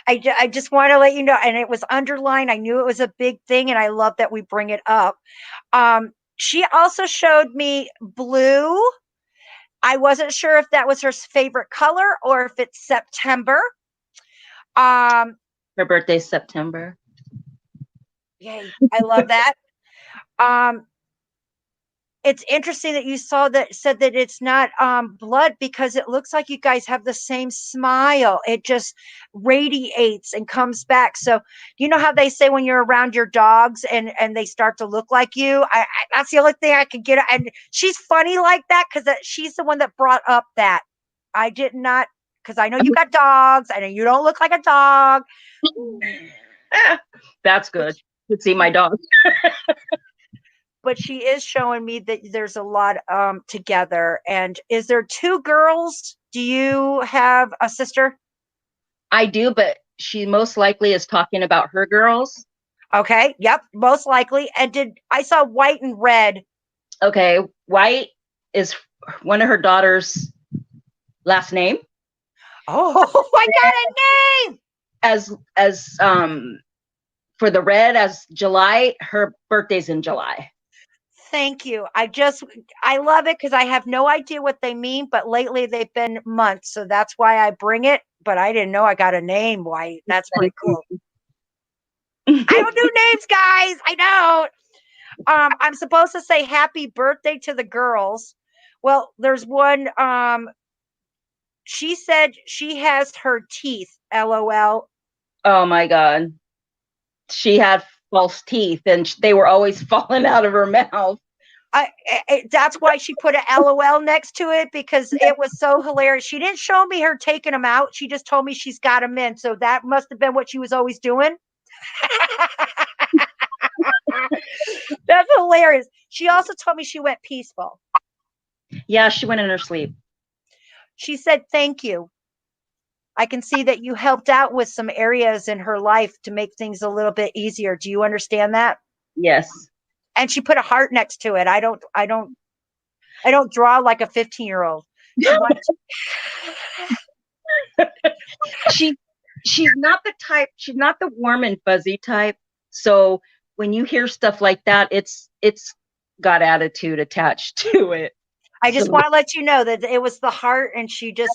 I just want to let you know, and it was underlined. I knew it was a big thing, and I love that we bring it up. She also showed me blue. I wasn't sure if that was her favorite color or if it's September. Her birthday's September. Yay. I love that. It's interesting that you said that it's not blood because it looks like you guys have the same smile. It just radiates and comes back. So you know how they say when you're around your dogs and they start to look like you? That's the only thing I could get. And she's funny like that because she's the one that brought up that. I did not, because I know you got dogs. I know you don't look like a dog. That's good to see my dog. But she is showing me that there's a lot together. And is there 2 girls? Do you have a sister? I do, but she most likely is talking about her girls. Okay. Yep. Most likely. And I saw white and red. Okay. White is one of her daughter's last name. Oh, I got a name. As for the red as July, her birthday's in July. Thank you. I love it because I have no idea what they mean, but lately they've been months. So that's why I bring it. But I didn't know I got a name. Why? That's pretty cool. I don't do names, guys. I don't. I'm supposed to say happy birthday to the girls. Well, there's one. She said she has her teeth. LOL. Oh my God. She had false teeth and they were always falling out of her mouth. That's why she put a LOL next to it because it was so hilarious. She didn't show me her taking them out. She just told me she's got them in. So that must have been what she was always doing. That's hilarious. She also told me she went peaceful. Yeah, she went in her sleep. She said, thank you. I can see that you helped out with some areas in her life to make things a little bit easier. Do you understand that? Yes. And she put a heart next to it. I don't draw like a 15-year-old. She wanted she she's not the type, she's not the warm and fuzzy type. So when you hear stuff like that, it's got attitude attached to it. I just So want to let you know that it was the heart, and she just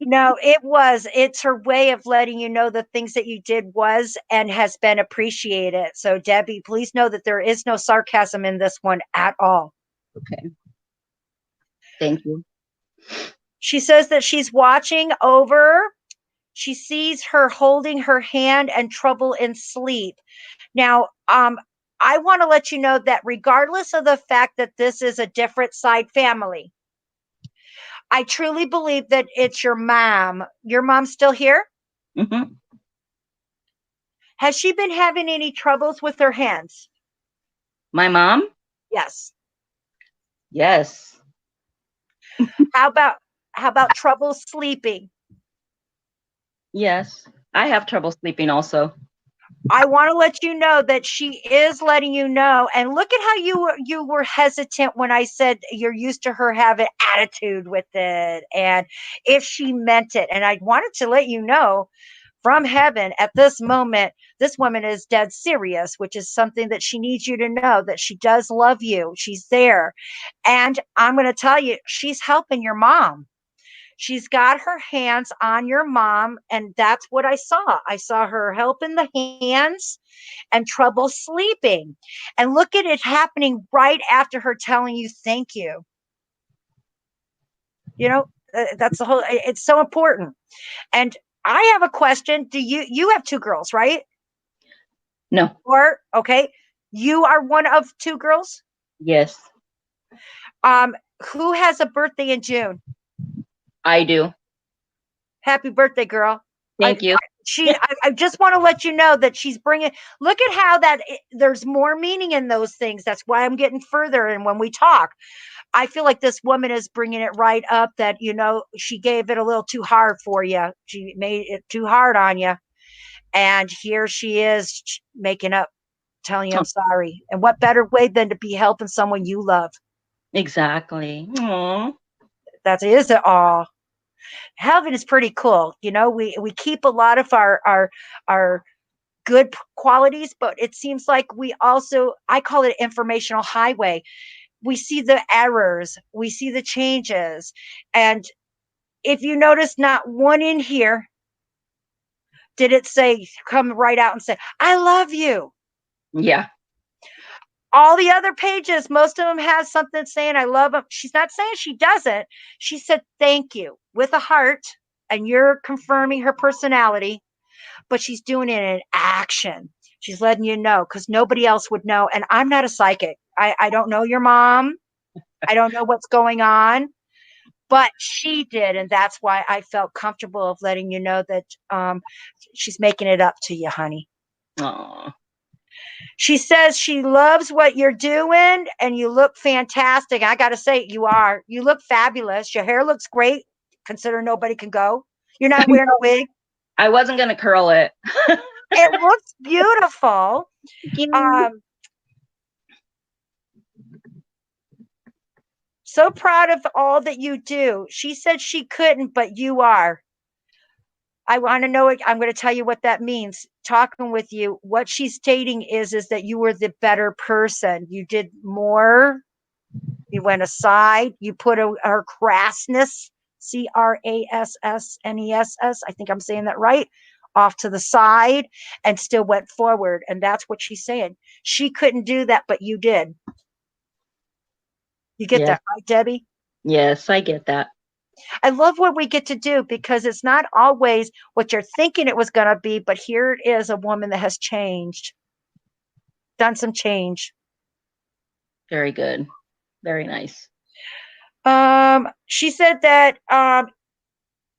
no, it's her way of letting you know the things that you did was and has been appreciated. So Debbie, please know that there is no sarcasm in this one at all. okay. Thank you. She says that she's watching over. She sees her holding her hand and trouble in sleep. Now, I want to let you know that regardless of the fact that this is a different side family, I truly believe that it's your mom. Your mom's still here? Mm-hmm. Has she been having any troubles with her hands? My mom? Yes. Yes. How about trouble sleeping? Yes. I have trouble sleeping also. I want to let you know that she is letting you know. And look at how you were hesitant when I said you're used to her having attitude with it, and if she meant it. And I wanted to let you know from heaven at this moment, this woman is dead serious, which is something that she needs you to know, that she does love you. She's there. And I'm going to tell you, she's helping your mom. She's got her hands on your mom, and that's what I saw. I saw her helping the hands and trouble sleeping. And look at it happening right after her telling you thank you. You know, that's the whole, it's so important. And I have a question. Do you have two girls, right? No. Or okay, you are one of two girls? Yes. Um, who has a birthday in June? I do. Happy birthday, girl. Thank you. I just want to let you know that she's bringing, look at how there's more meaning in those things. That's why I'm getting further. And when we talk, I feel like this woman is bringing it right up that, she gave it a little too hard for you. She made it too hard on you. And here she is making up, telling you I'm sorry. And what better way than to be helping someone you love? Exactly. Aww. That is it all. Heaven is pretty cool. We keep a lot of our good qualities, but it seems like we also, I call it informational highway. We see the errors, we see the changes. And if you notice, not one in here did it say, come right out and say, I love you. Yeah. All the other pages, most of them has something saying, I love them. She's not saying she doesn't. She said, thank you with a heart. And you're confirming her personality, but she's doing it in action. She's letting you know because nobody else would know. And I'm not a psychic. I don't know your mom. I don't know what's going on, but she did. And that's why I felt comfortable of letting you know that she's making it up to you, honey. Aww. She says she loves what you're doing and you look fantastic. I got to say, you are. You look fabulous. Your hair looks great, considering nobody can go. You're not wearing a wig. I wasn't going to curl it. It looks beautiful. So proud of all that you do. She said she couldn't, but you are. I want to know it. I'm going to tell you what that means. Talking with you, what she's stating is that you were the better person. You did more. You went aside. You put her crassness, CRASSNESS. I think I'm saying that right. Off to the side and still went forward. And that's what she's saying. She couldn't do that, but you did. You get Yes. that right, Debbie? Yes, I get that. I love what we get to do because it's not always what you're thinking it was going to be, but here it is, a woman that has changed, done some change. Very good. Very nice. She said that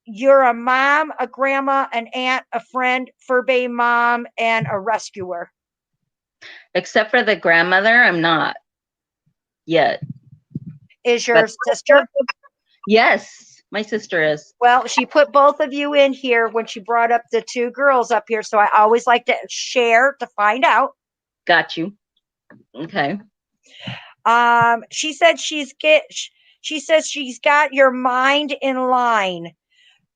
you're a mom, a grandma, an aunt, a friend, fur baby mom, and a rescuer. Except for the grandmother, I'm not yet. is your That's sister. Yes, my sister is. Well, she put both of you in here when she brought up the two girls up here. So I always like to share to find out. Got you. Okay. She said she says she's got your mind in line.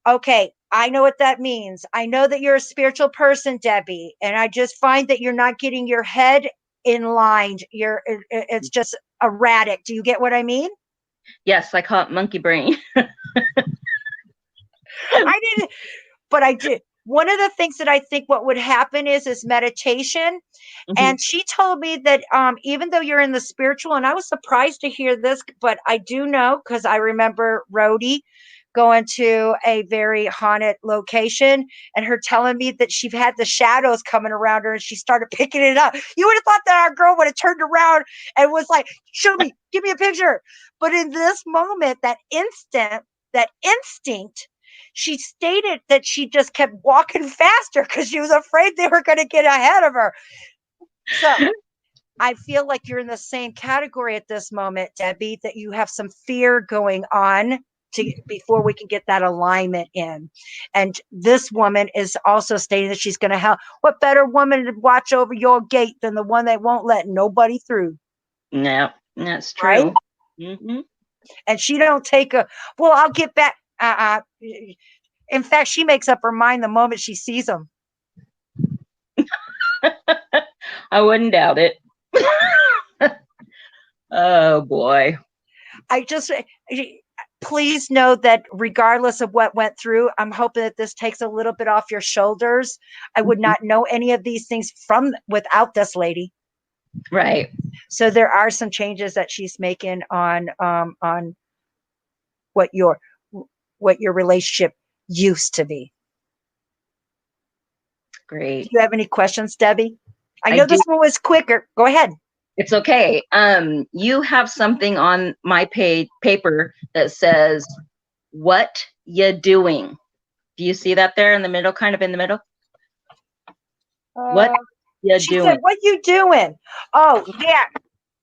Okay, I know what that means. I know that you're a spiritual person, Debbie, and I just find that you're not getting your head in line. It's just erratic. Do you get what I mean? Yes, I call it monkey brain. I didn't, but I did. One of the things that I think what would happen is meditation. And she told me that even though you're in the spiritual, and I was surprised to hear this, but I do know because I remember Rhodey going to a very haunted location and her telling me that she had the shadows coming around her and she started picking it up. You would have thought that our girl would have turned around and was like, show me, give me a picture. But in this moment, that instinct, she stated that she just kept walking faster because she was afraid they were going to get ahead of her. So I feel like you're in the same category at this moment, Debbie, that you have some fear going on before we can get that alignment in. And this woman is also stating that she's going to help. What better woman to watch over your gate than the one that won't let nobody through? No, that's Right? true. And she don't take well, I'll get back. In fact, she makes up her mind the moment she sees them. I wouldn't doubt it. Oh boy. Please know that regardless of what went through, I'm hoping that this takes a little bit off your shoulders. I would not know any of these things without this lady. Right. So there are some changes that she's making on what your relationship used to be. Great. Do you have any questions, Debbie? I I know do. this one was quicker. Go ahead. It's okay. You have something on my paper that says, "What you doing?" Do you see that there in the middle, kind of in the middle? What you She doing? said, "What you doing?" Oh, yeah.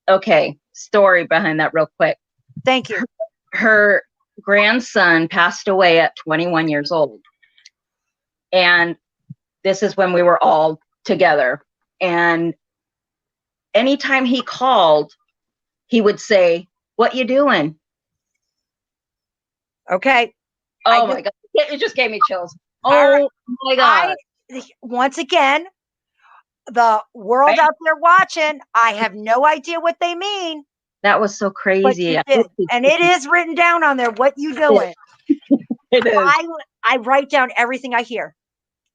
Okay. Story behind that real quick. Thank you. Her grandson passed away at 21 years old. And this is when we were all together. And anytime he called, he would say, "What you doing?" Okay. Oh my God. It just gave me chills. Oh my God. Once again, the world Right? out there watching, I have no idea what they mean, That was so but crazy. you did. And it is written down on there. What you doing? It is. I write down everything I hear,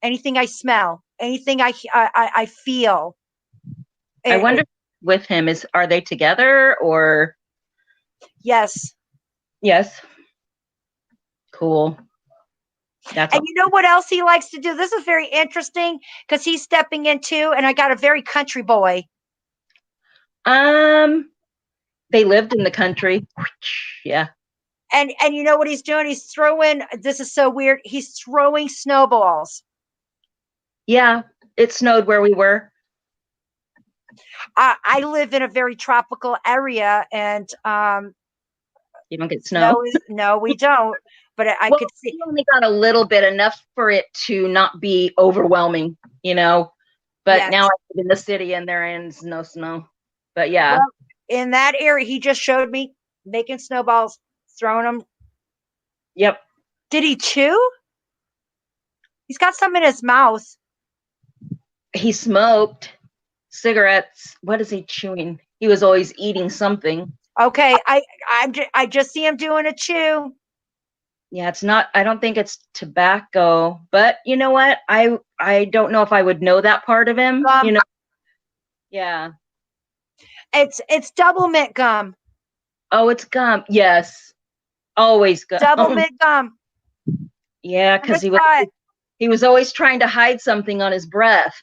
anything I smell, anything I feel. I wonder with him are they together or? Yes. Yes. Cool. And you know what else he likes to do? This is very interesting because he's stepping into, and I got a very country boy. They lived in the country. Yeah. And you know what he's doing? He's throwing, this is so weird. He's throwing snowballs. Yeah. It snowed where we were. I live in a very tropical area, and you don't get snow. No, we don't. But I could see. We only got a little bit, enough for it to not be overwhelming, But yes. Now I live in the city, and there is no snow. But yeah, well, in that area, he just showed me making snowballs, throwing them. Yep. Did he chew? He's got some in his mouth. He smoked cigarettes. What is he chewing? He was always eating something. Okay, I just see him doing a chew. Yeah, it's not. I don't think it's tobacco, but you know what? I don't know if I would know that part of him. Yeah. It's double mint gum. Oh, it's gum. Yes, always gum. Double mint gum. Yeah, because he was always trying to hide something on his breath.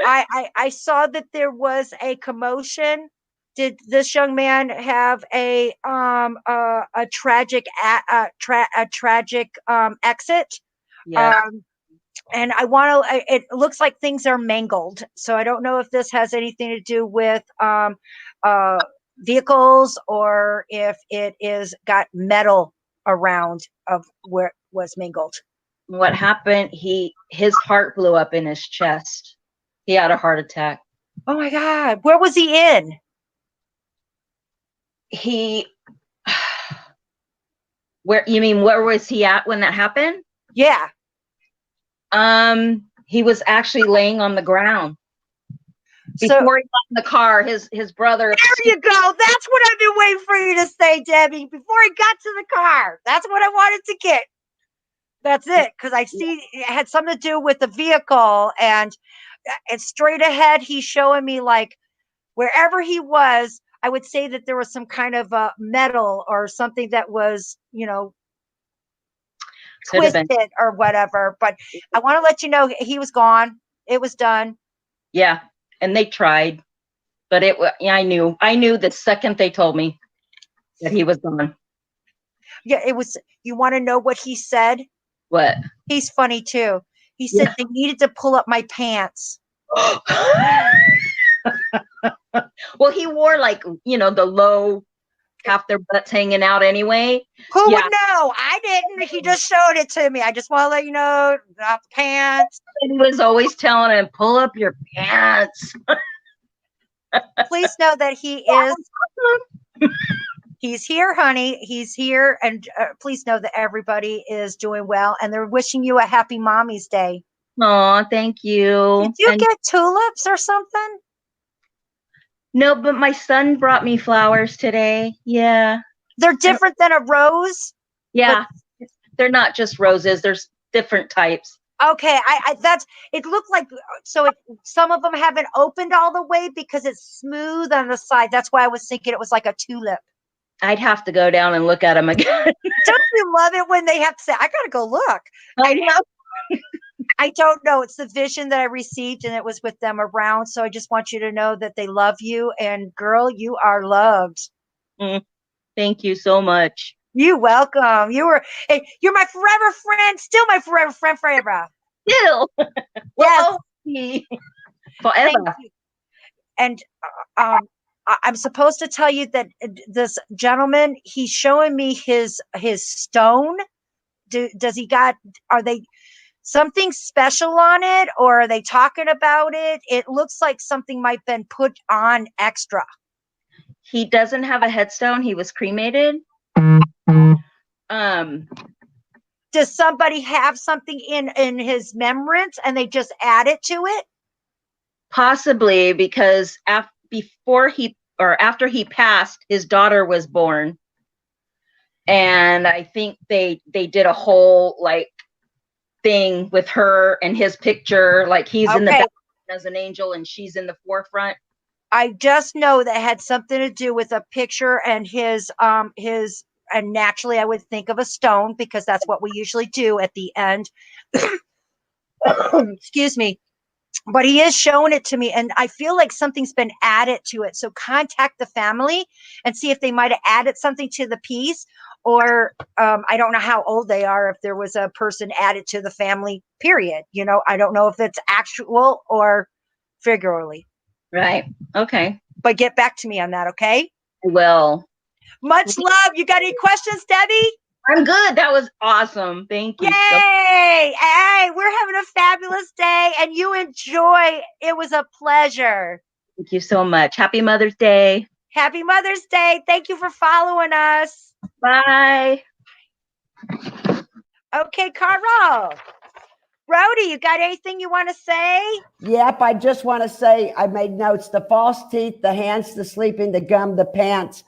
I saw that there was a commotion. Did this young man have a tragic exit? Yeah. And I want to. It looks like things are mangled, so I don't know if this has anything to do with vehicles or if it is got metal around of where it was mingled. What happened? His heart blew up in his chest. He had a heart attack. Oh my God. Where was he in? He where you mean where was he at when that happened? Yeah. He was actually laying on the ground. So Before he got in the car, his brother. there you go. That's what I've been waiting for you to say, Debbie. Before he got to the car. That's what I wanted to get. That's it. Because I see it had something to do with the vehicle, and it's straight ahead. He's showing me like wherever he was. I would say that there was some kind of metal or something that was, Could have been. twisted or whatever. But I want to let you know he was gone. It was done. Yeah, and they tried, but yeah, I knew the second they told me that he was gone. Yeah, it was. You want to know what he said? What? He's funny too. He said they needed to pull up my pants. Well, he wore like, the low, half their butts hanging out anyway. Who would know? I didn't. He just showed it to me. I just want to let you know, the pants. And he was always telling him, pull up your pants. Please know that he is. He's here, honey. He's here. And please know that everybody is doing well. And they're wishing you a happy Mommy's Day. Oh, thank you. Did you get tulips or something? No, but my son brought me flowers today. Yeah. They're different than a rose? Yeah. They're not just roses. There's different types. Okay. It looked like, some of them haven't opened all the way because it's smooth on the side. That's why I was thinking it was like a tulip. I'd have to go down and look at them again. Don't you love it when they have to say, I got to go look? I know. I don't know. It's the vision that I received and it was with them around. So I just want you to know that they love you and girl, you are loved. Thank you so much. You're welcome. You're my forever friend. Still my forever friend forever. Still. Yes. Forever. And I'm supposed to tell you that this gentleman, he's showing me his stone. Are they something special on it, or are they talking about it? It looks like something might have been put on extra. He doesn't have a headstone. He was cremated. Does somebody have something in his remembrance and they just add it to it? Possibly, because after he passed, his daughter was born. And I think they did a whole thing with her and his picture, like he's in the back as an angel and she's in the forefront. I just know that had something to do with a picture and his and naturally I would think of a stone because that's what we usually do at the end. Excuse me. But he is showing it to me and I feel like something's been added to it. So contact the family and see if they might have added something to the piece, or I don't know how old they are, if there was a person added to the family, period. I don't know if it's actual or figuratively. Right. Okay. But get back to me on that, okay? I will. Much love. You got any questions, Debbie? I'm good. That was awesome. Thank you. Yay! Hey, we're having a fabulous day and you enjoy. It was a pleasure. Thank you so much. Happy Mother's Day. Happy Mother's Day. Thank you for following us. Bye. Okay, Carl. Brody, you got anything you want to say? Yep, I just want to say I made notes. The false teeth, the hands, the sleeping, the gum, the pants.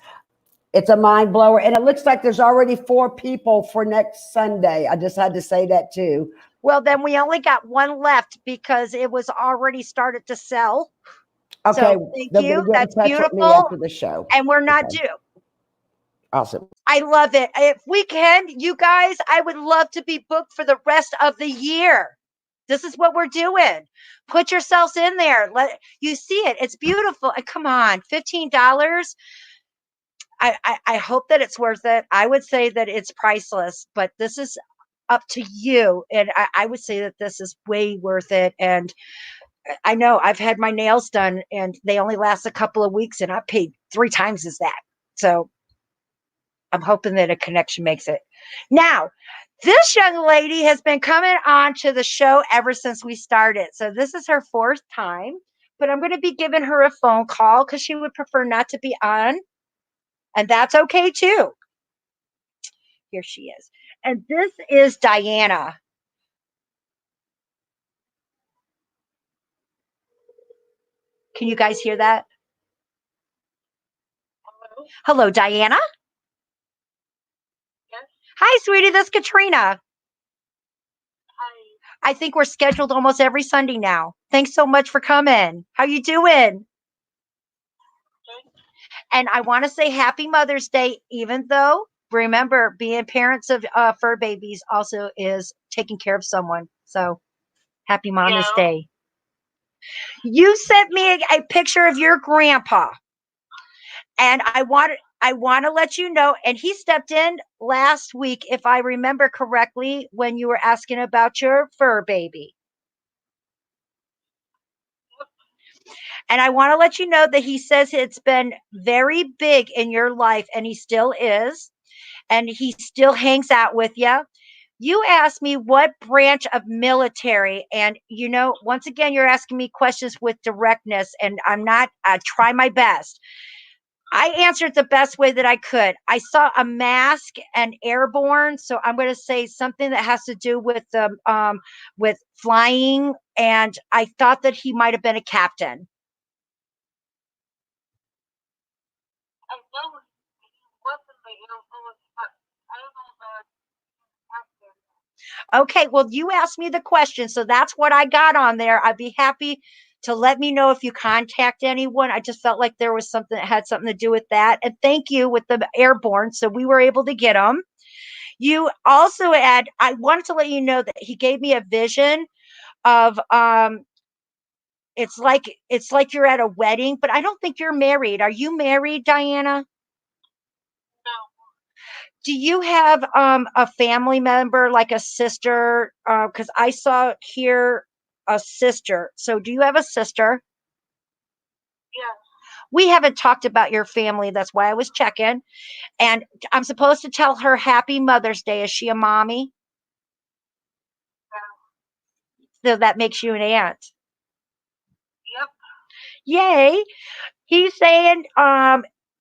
It's a mind blower. And it looks like there's already 4 people for next Sunday. I just had to say that too. Well, then we only got one left because it was already started to sell. Okay. So thank you. That's beautiful. After the show. And we're not due. Awesome. I love it. If we can, you guys, I would love to be booked for the rest of the year. This is what we're doing. Put yourselves in there. You see it. It's beautiful. And come on, $15. I hope that it's worth it. I would say that it's priceless, but this is up to you. And I would say that this is way worth it. And I know I've had my nails done and they only last a couple of weeks and I paid 3 times as that. So I'm hoping that a connection makes it. Now, this young lady has been coming on to the show ever since we started. So this is her 4th time, but I'm going to be giving her a phone call because she would prefer not to be on. And that's okay too. Here she is. And this is Diana. Can you guys hear that? Hello, Diana. Yes. Hi, sweetie. This is Katrina. Hi. I think we're scheduled almost every Sunday now. Thanks so much for coming. How you doing? Good. And I want to say Happy Mother's Day, even though remember being parents of fur babies also is taking care of someone. So Happy Mama's Yeah. Day. You sent me a picture of your grandpa, and I want to let you know. And he stepped in last week, if I remember correctly, when you were asking about your fur baby. And I want to let you know that he says it's been very big in your life, and he still is, and he still hangs out with you. You asked me what branch of military, and once again, you're asking me questions with directness, and I try my best. I answered the best way that I could. I saw a mask and airborne, so I'm going to say something that has to do with flying, and I thought that he might have been a captain. I know he wasn't the Air Force, but I don't know about captain. Okay, well, you asked me the question, so that's what I got on there. I'd be happy to let me know if you contact anyone. I just felt like there was something that had something to do with that. And thank you with the airborne, so we were able to get them. You also I wanted to let you know that he gave me a vision of it's like you're at a wedding, but I don't think you're married. Are you married, Diana? No. Do you have a family member like a sister? Because I saw here a sister. So do you have a sister? Yeah. We haven't talked about your family. That's why I was checking. And I'm supposed to tell her Happy Mother's Day. Is she a mommy? So that makes you an aunt. Yep. Yay. He's saying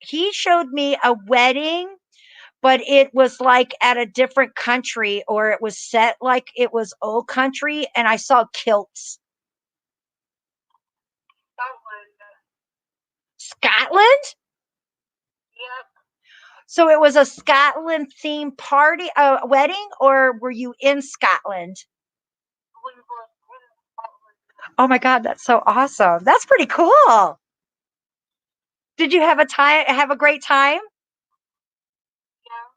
he showed me a wedding, but it was like at a different country, or it was set like it was old country, and I saw kilts. Scotland? Yep. So it was a Scotland themed party, a wedding, or were you in Scotland? We were in Scotland. Oh my God, that's so awesome. That's pretty cool. Did you have a great time? Yeah.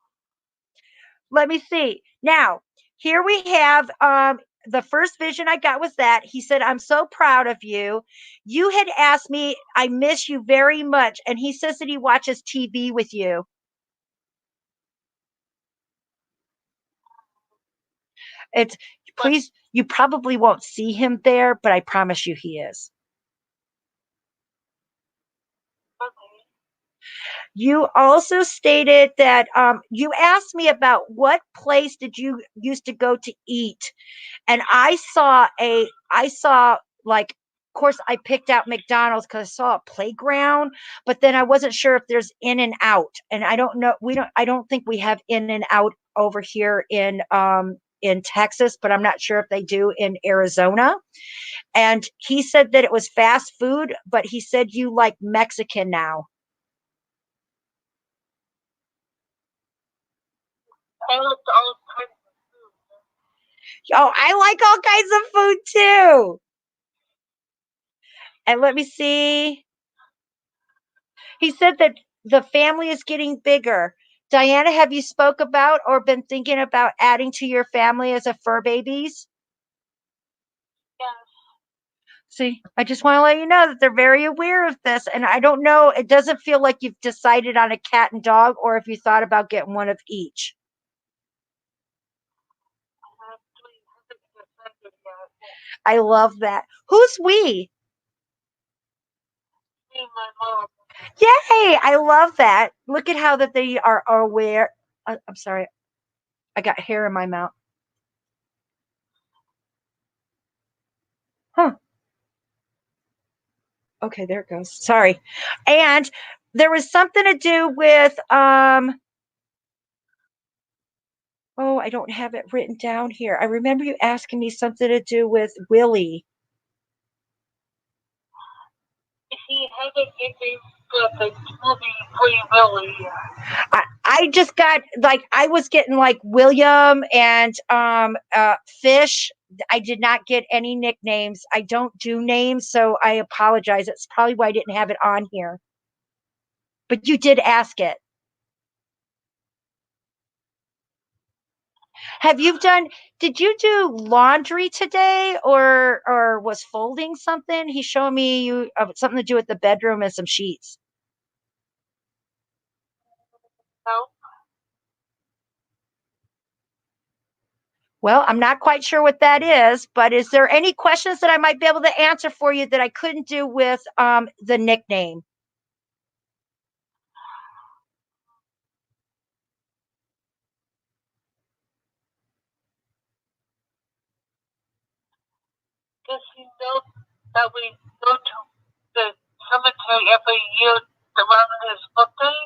Let me see. Now, here we have the first vision I got was that he said, I'm so proud of you. You had asked me, I miss you very much. And he says that he watches TV with you. It's please, you probably won't see him there, but I promise you he is. Okay. You also stated that you asked me about what place did you used to go to eat, and I saw like, of course, I picked out McDonald's because I saw a playground, but then I wasn't sure if there's In and Out, and I don't know. I don't think we have In and Out over here in Texas, but I'm not sure if they do in Arizona. And he said that it was fast food, but he said you like Mexican now. I looked all kinds of food. Oh, I like all kinds of food too. And let me see. He said that the family is getting bigger. Diana, have you spoke about or been thinking about adding to your family as a fur babies? Yes. See, I just want to let you know that they're very aware of this. And I don't know, it doesn't feel like you've decided on a cat and dog or if you thought about getting one of each. I actually haven't decided yet. I love that. Who's we? Me and my mom. Yay! I love that. Look at how that they are aware. I'm sorry. I got hair in my mouth. Huh. Okay, there it goes. Sorry. And there was something to do with oh, I don't have it written down here. I remember you asking me something to do with Willie. He had a nickname for the movie Free Willy. I just got like I was getting like William and Fish. I did not get any nicknames. I don't do names, so I apologize. It's probably why I didn't have it on here. But you did ask it. Have you done did you do laundry today or was folding something? He's showing me you something to do with the bedroom and some sheets. No, Well, I'm not quite sure what that is, but is there any questions that I might be able to answer for you that I couldn't do with the nickname? does he know that we go to the cemetery every year around his birthday?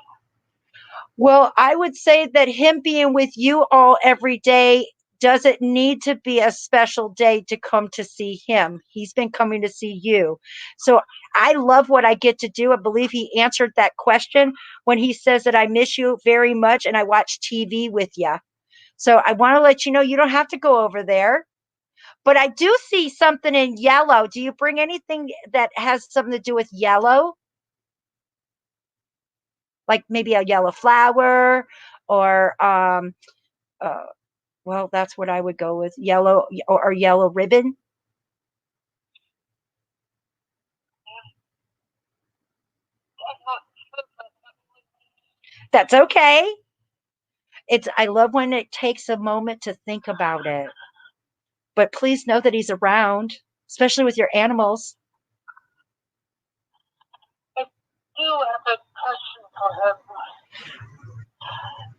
Well, I would say that him being with you all every day doesn't need to be a special day to come to see him. He's been coming to see you. So I love what I get to do. I believe he answered that question when he says that I miss you very much and I watch TV with you. So I want to let you know you don't have to go over there. But I do see something in yellow. Do you bring anything that has something to do with yellow? Like maybe a yellow flower or uh, well, that's what I would go with, yellow or yellow ribbon. I'm not sure, but That's okay. It's I love when it takes a moment to think about it. But please know that he's around, especially with your animals. I do have a question for him.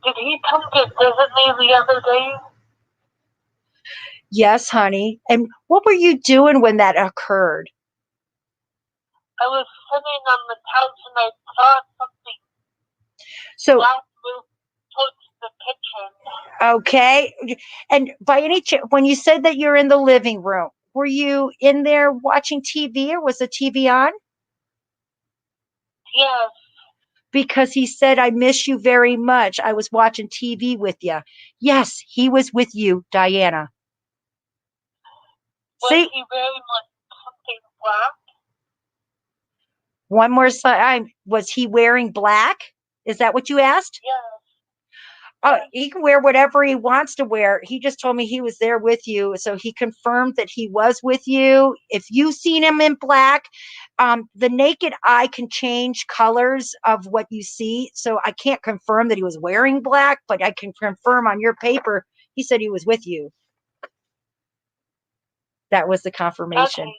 Did he come to visit me the other day? Yes, honey. And what were you doing when that occurred? I was sitting on the couch and I saw something So, black move towards the kitchen. okay. And by any chance, when you said that you're in the living room, were you in there watching TV or was the TV on? Yes. Because he said, I miss you very much. I was watching TV with you. Yes, he was with you, Diana. Was See, he wearing like something black? one more time. Was he wearing black? Is that what you asked? Yes. Oh, he can wear whatever he wants to wear. He just told me he was there with you. So he confirmed that he was with you. If you've seen him in black, the naked eye can change colors of what you see. So I can't confirm that he was wearing black, but I can confirm on your paper he said he was with you. That was the confirmation. Okay.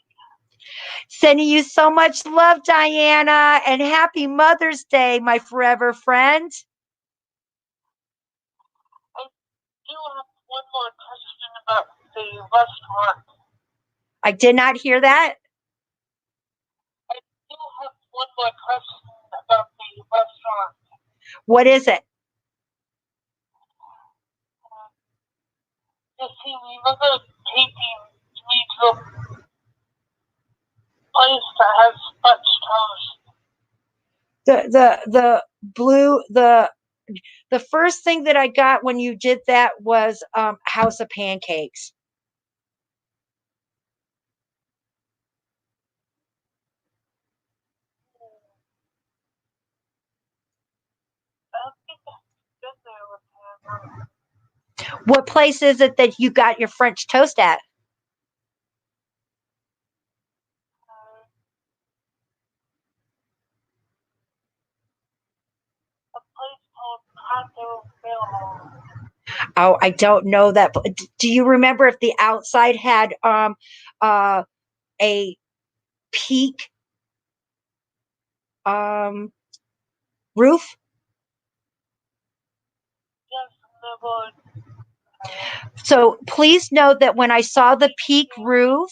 Sending you so much love, Diana, and happy Mother's Day, my forever friend. I do have one more question about the restaurant. I did not hear that. I do have one more question about the restaurant. What is it? Does he remember taking me to a place that has Dutch toast? The blue the first thing that I got when you did that was House of Pancakes. I don't think I've been there with him. What place is it that you got your French toast at? A place called Taco Bell. Oh, I don't know that. Do you remember if the outside had uh a peak Roof? Yes, the board. So please know that when I saw the peak roof,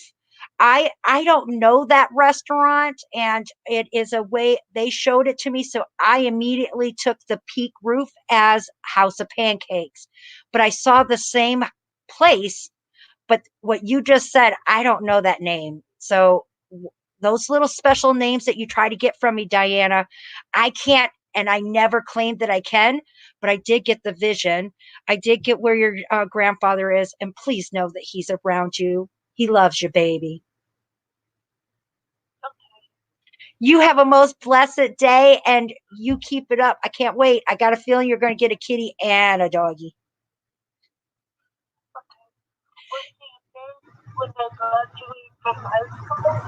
I don't know that restaurant, and it is a way they showed it to me, so I immediately took the peak roof as House of Pancakes. But I saw the same place, but what you just said, I don't know that name. So those little special names that you try to get from me, Diana, I can't, and I never claimed that I can, but I did get the vision. I did get where your grandfather is, and please know that he's around you. He loves you, baby. You have a most blessed day, and you keep it up. I can't wait. I got a feeling you're going to get a kitty and a doggy. When I graduate from high school,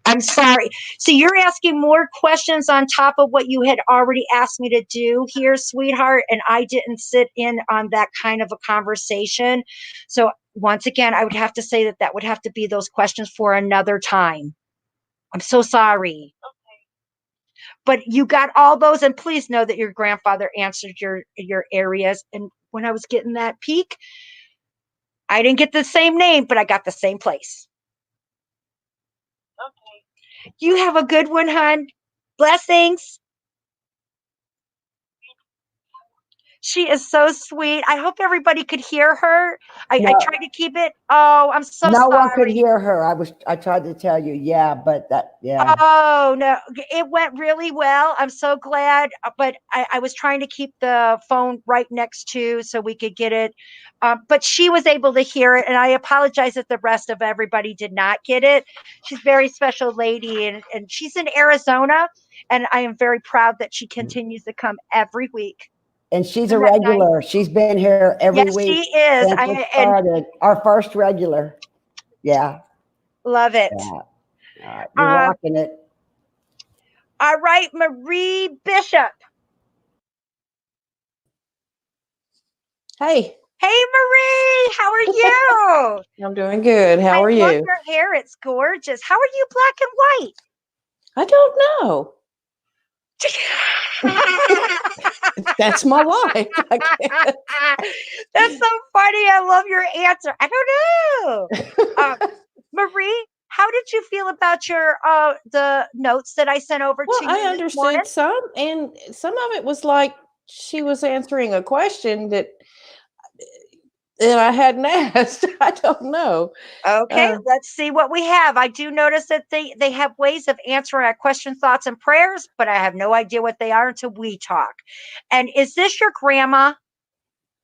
I'm sorry. So you're asking more questions on top of what you had already asked me to do here, sweetheart, and I didn't sit in on that kind of a conversation. So once again, I would have to say that would have to be those questions for another time. I'm so sorry. But you got all those, and please know that your grandfather answered your areas. And when I was getting that peak, I didn't get the same name, but I got the same place. okay. You have a good one, hon. Blessings. She is so sweet. I hope everybody could hear her. I No, tried to keep it. Oh, I'm so no one could sorry. hear her. I tried to tell you, yeah, but yeah. Oh no, it went really well. I'm so glad. But I was trying to keep the phone right next to so we could get it. But she was able to hear it, and I apologize that the rest of everybody did not get it. She's a very special lady, and she's in Arizona, and I am very proud that she continues to come every week. And she's Isn't a that nice? regular. She's been here every Yes, she week is. since it And started. Our first regular. Yeah. love it. Yeah. You're Um, rocking it. all right, Marie Bishop. Hey, Hey, Marie, how are you? I'm doing good. How I are love you? your hair. It's gorgeous. How are you black and I don't know. white? That's my life. I guess. That's so funny. I love your answer. I don't know. Marie, how did you feel about your the notes that I sent over Well, to I you this morning? understood some, and some of it was like she was answering a question that I hadn't asked. I don't know. Okay, Uh, let's see what we have. I do notice that they have ways of answering our question, thoughts, and prayers, but I have no idea what they are until we talk. And is this your grandma?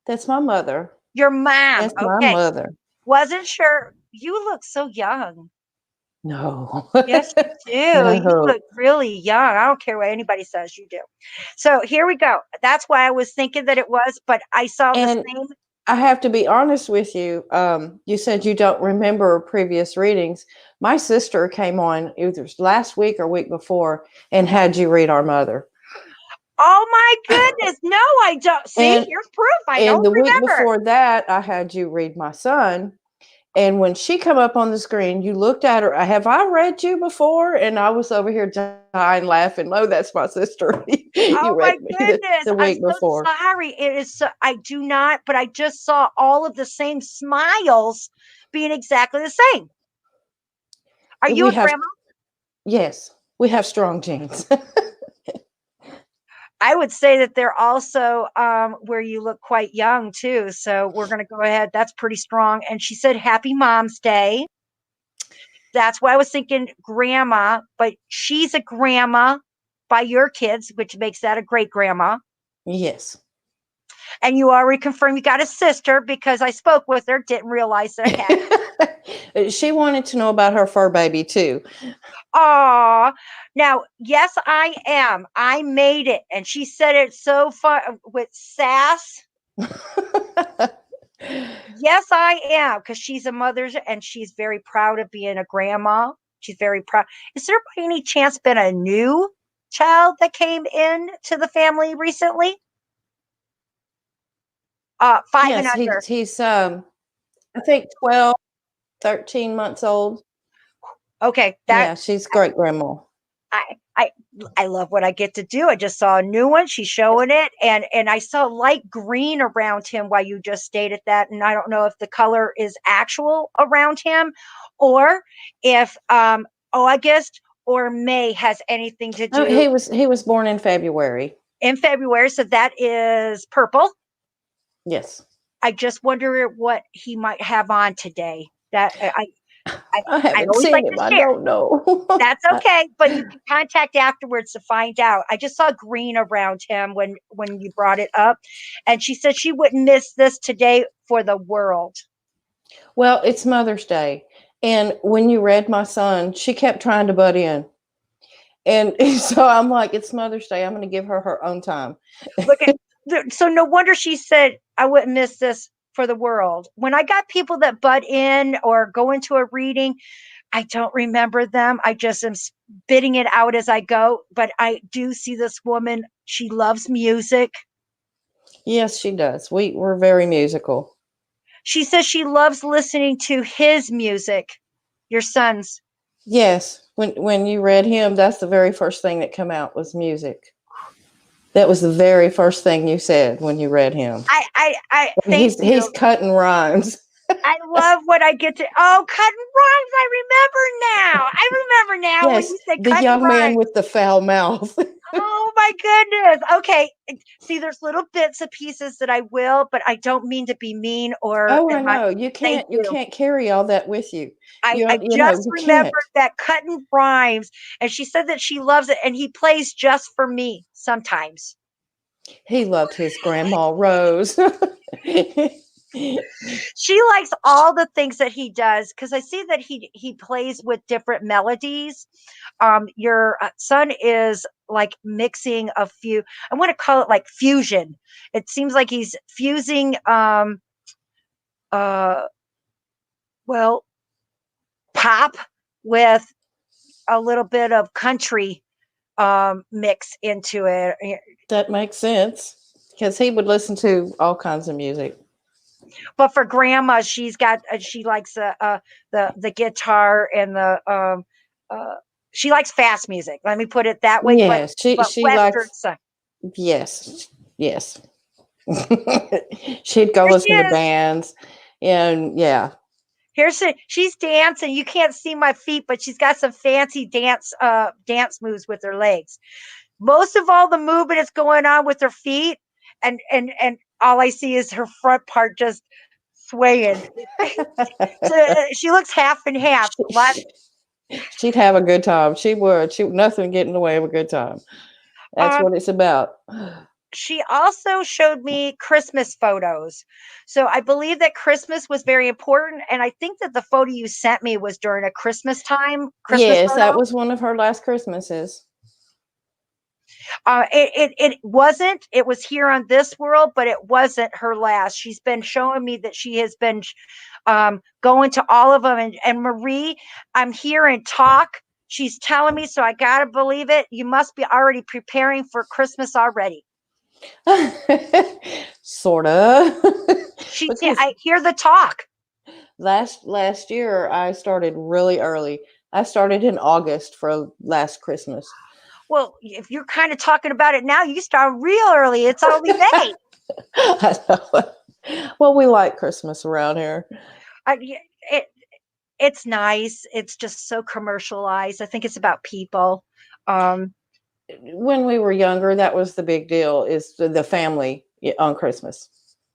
that's my mother. Your mom? That's my Okay, mother. wasn't sure. You look so young. No, Yes, you do. You no. look really young. I don't care what anybody says you do. So here we go. That's why I was thinking that it was, but I saw the And same. I have to be honest with you. You said you don't remember previous readings. My sister came on either last week or week before and had you read our mother. Oh my goodness. No, I don't. See, And here's proof. I and don't the week remember. before that, I had you read my son. And when she come up on the screen, you looked at her. Have I read you before? And I was over here dying laughing. No, that's my sister. Oh You my read me goodness. the I'm week so before. sorry. It is so, I do not, but I just saw all of the same smiles being exactly the same. Are you We a have grandma? Yes, we have strong genes. I would say that they're also where you look quite young too. So we're going to go ahead. That's pretty strong. And she said, Happy Mom's Day. That's why I was thinking grandma, but she's a grandma by your kids, which makes that a great grandma. Yes. And you already confirmed you got a sister because I spoke with her, didn't realize that I had. She wanted to know about her fur baby too. Aw. Now, yes, I am. I made it. And she said it so fun with sass. Yes, I am, because she's a mother and she's very proud of being a grandma. She's very proud. Is there by any chance been a new child that came in to the family recently? 5 and Yes, under. he's I think 12, 13 months old. Okay, Yeah, she's great grandma. I I I love what I get to do. I just saw a new one. She's showing it, and I saw light green around him while you just stated that, and I don't know if the color is actual around him, or if August or May has anything to Oh, do he was born in February. in February. So that is purple. Yes. I just wonder what he might have on today. That I, I I haven't always like seen to him. I share. don't know. That's okay, but you can contact afterwards to find out. I just saw green around him when you brought it up, and she said she wouldn't miss this today for the world. Well, it's Mother's Day. And when you read my son, she kept trying to butt in. And so I'm like, it's Mother's Day. I'm going to give her her own time. Look at so no wonder she said I wouldn't miss this for the world. When I got people that butt in or go into a reading, I don't remember them. I just am spitting it out as I go. But I do see this woman. She loves music. Yes, she does. We're very musical. She says she loves listening to his music, your son's. Yes. When you read him, that's the very first thing that came out was music. That was the very first thing you said when you read him. I And thank he's you. cutting rhymes. I love what I get to. Oh, cutting rhymes. I remember now. I remember now when Yes, you said the cutting young man rhymes. with the foul mouth. Oh my goodness. Okay. See, there's little bits and pieces that I will, but I don't mean to be mean or Oh, I am I know. thank You you. can't carry all that with you. I You know, just you remembered can't. that cutting rhymes, and she said that she loves it, and he plays just for me sometimes. He loved his grandma Rose. She likes all the things that he does because I see that he plays with different melodies. Your son is like mixing a few. I want to call it like fusion. It seems like he's fusing. Uh, well, pop with a little bit of country mix into it. That makes sense because he would listen to all kinds of music. But for grandma, she likes the guitar and the she likes fast music. Let me put it that way. Yes, But she Western likes. stuff. Yes, yes. She'd go Here she listen to is. bands, and yeah, She's dancing. You can't see my feet, but she's got some fancy dance moves with her legs. Most of all, the movement is going on with her feet, and all I see is her front part just swaying. So she looks half and half. she'd have a good time. She would. She nothing get in the way of a good time. That's Um, what it's about. she also showed me Christmas photos. So I believe that Christmas was very important. And I think that the photo you sent me was during a Christmas time, Christmas Yes, that photo. was one of her last Christmases. It wasn't, it was here on this world, but it wasn't her last. She's been showing me that she has been going to all of them. And Marie, I'm hearing talk. She's telling me, so I got to believe it. You must be already preparing for Christmas already. Sorta. Because I hear the talk. last year I started really early. I started in August for last Christmas. Well, if you're kind of talking about it now, you start real early. It's only May. I know. Well, we like Christmas around here. It it's nice. It's just so commercialized. I think it's about people. Um, When we were younger, that was the big deal, is the family on Christmas.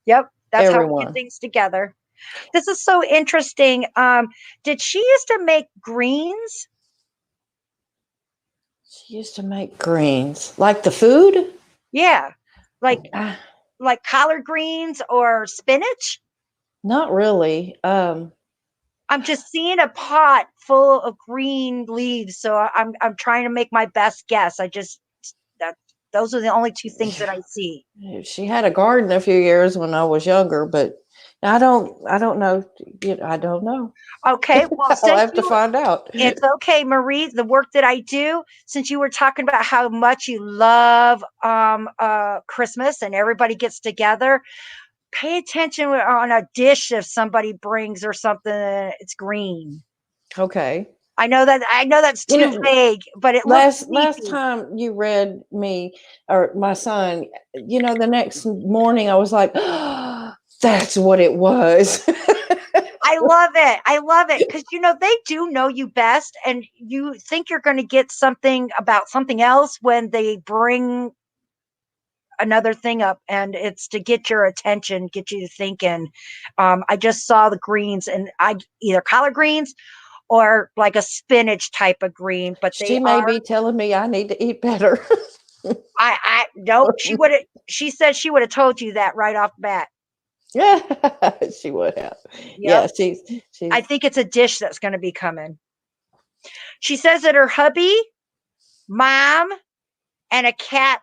yep, that's how we get Everyone. things together. This is so interesting. Did she used to make greens? She used to make greens. Like the food? Yeah, like Ah, like collard greens or spinach. not really. I'm just seeing a pot full of green leaves, so I'm trying to make my best guess. That those are the only two things that I see. She had a garden a few years when I was younger, but I don't know. I don't know. Okay, well, I'll since have to find out. it's okay, Marie, the work that I do, since you were talking about how much you love Christmas and everybody gets together, pay attention on a dish if somebody brings or something, it's green. Okay. I know that's You too know, vague, but it looks last sleepy. time you read me or my son, you know, the next morning I was like, oh, that's what it was. I love it. I love it because they do know you best, and you think you're going to get something about something else when they bring another thing up, and it's to get your attention, get you thinking. I just saw the greens, and I either collard greens or like a spinach type of green, but they She may are. be telling me I need to eat better. I nope. She said she would have told you that right off the bat. Yeah, she would have. Yeah, Yep. I she's think it's a dish that's going to be coming. She says that her hubby, mom, and a cat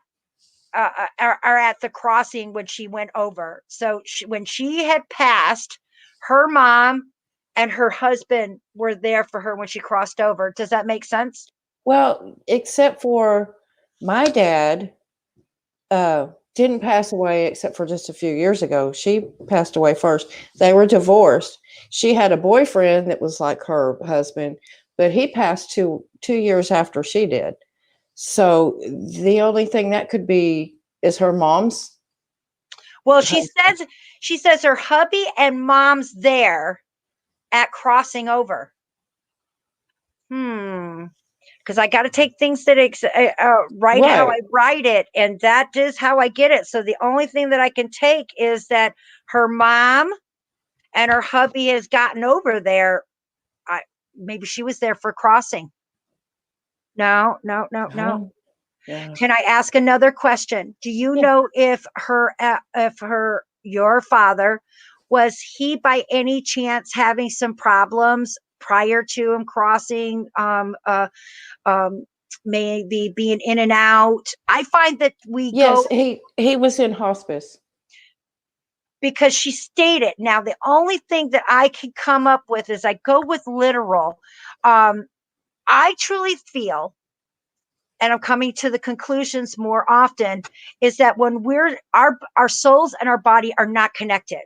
are at the crossing when she went over. So when she had passed, her mom and her husband were there for her when she crossed over. Does that make sense? well, except for my dad didn't pass away except for just a few years ago. She passed away first. They were divorced. She had a boyfriend that was like her husband, but he passed two years after she did. So the only thing that could be is her mom's Well, husband. she says her hubby and mom's there at crossing over. Because I got to take things that write how Right. I write it, and that is how I get it. So the only thing that I can take is that her mom and her hubby has gotten over there. I Maybe she was there for crossing. No, no, no, no. Oh, yeah. Can I ask another question? Do you Yeah. know if your father, was he by any chance having some problems prior to him crossing? Um, Maybe being in and out. I find that we Yes, go he was in hospice. because she stated. Now, the only thing that I can come up with is I go with literal. Um, I truly feel, and I'm coming to the conclusions more often, is that when our souls and our body are not connected.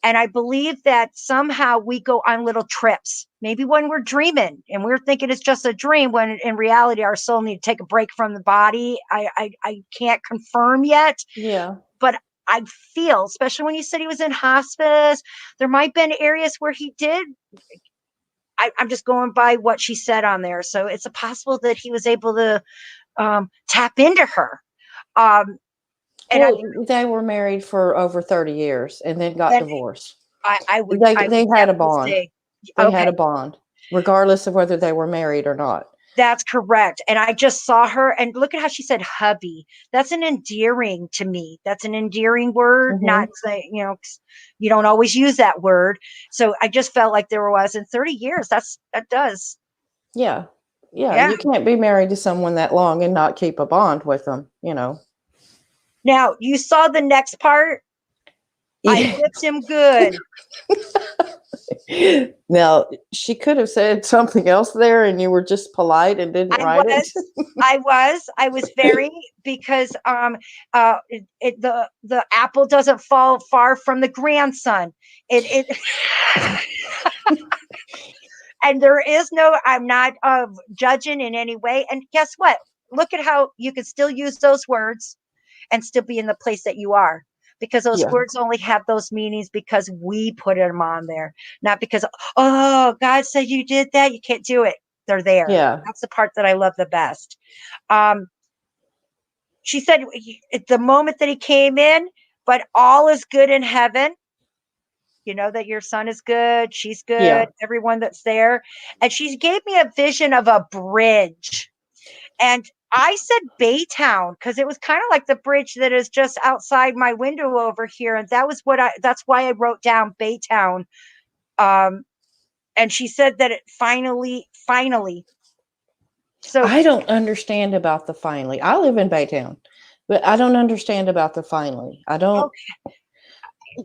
And I believe that somehow we go on little trips, maybe when we're dreaming and we're thinking it's just a dream, when in reality our soul needs to take a break from the body. I can't confirm yet, Yeah. but I feel, especially when you said he was in hospice, there might have been areas where he did. I'm just going by what she said on there. So it's a possible that he was able to tap into her. Um, and I, Well, they were married for over 30 years and then got then divorced. I They would had a definitely bond. say, They okay, had a bond, regardless of whether they were married or not. that's correct. And I just saw her, and look at how she said hubby. That's an endearing to me. That's an endearing word, not Hmm. say, 'cause you don't always use that word. So I just felt like there was in 30 years. That does. Yeah. Yeah. Yeah. You can't be married to someone that long and not keep a bond with them, you know. Now you saw the next part. I Yeah. whipped him good. Now, she could have said something else there and you were just polite and didn't I write it. was, I was very, because the apple doesn't fall far from the grandson. It and there is no. I'm not judging in any way. And guess what? Look at how you can still use those words and still be in the place that you are. Because those Yeah. words only have those meanings because we put them on there, not because, oh, God said you did that. You can't do it. They're there. Yeah. That's the part that I love the best. Um, she said at the moment that he came in, but all is good in heaven. You know that your son is good, she's good, Yeah. everyone that's there. And she gave me a vision of a bridge. And I said Baytown because it was kind of like the bridge that is just outside my window over here. And that's why I wrote down Baytown. Um, and she said that it finally. So, I don't understand about the finally. I live in Baytown, but I don't understand about the finally. I don't. okay,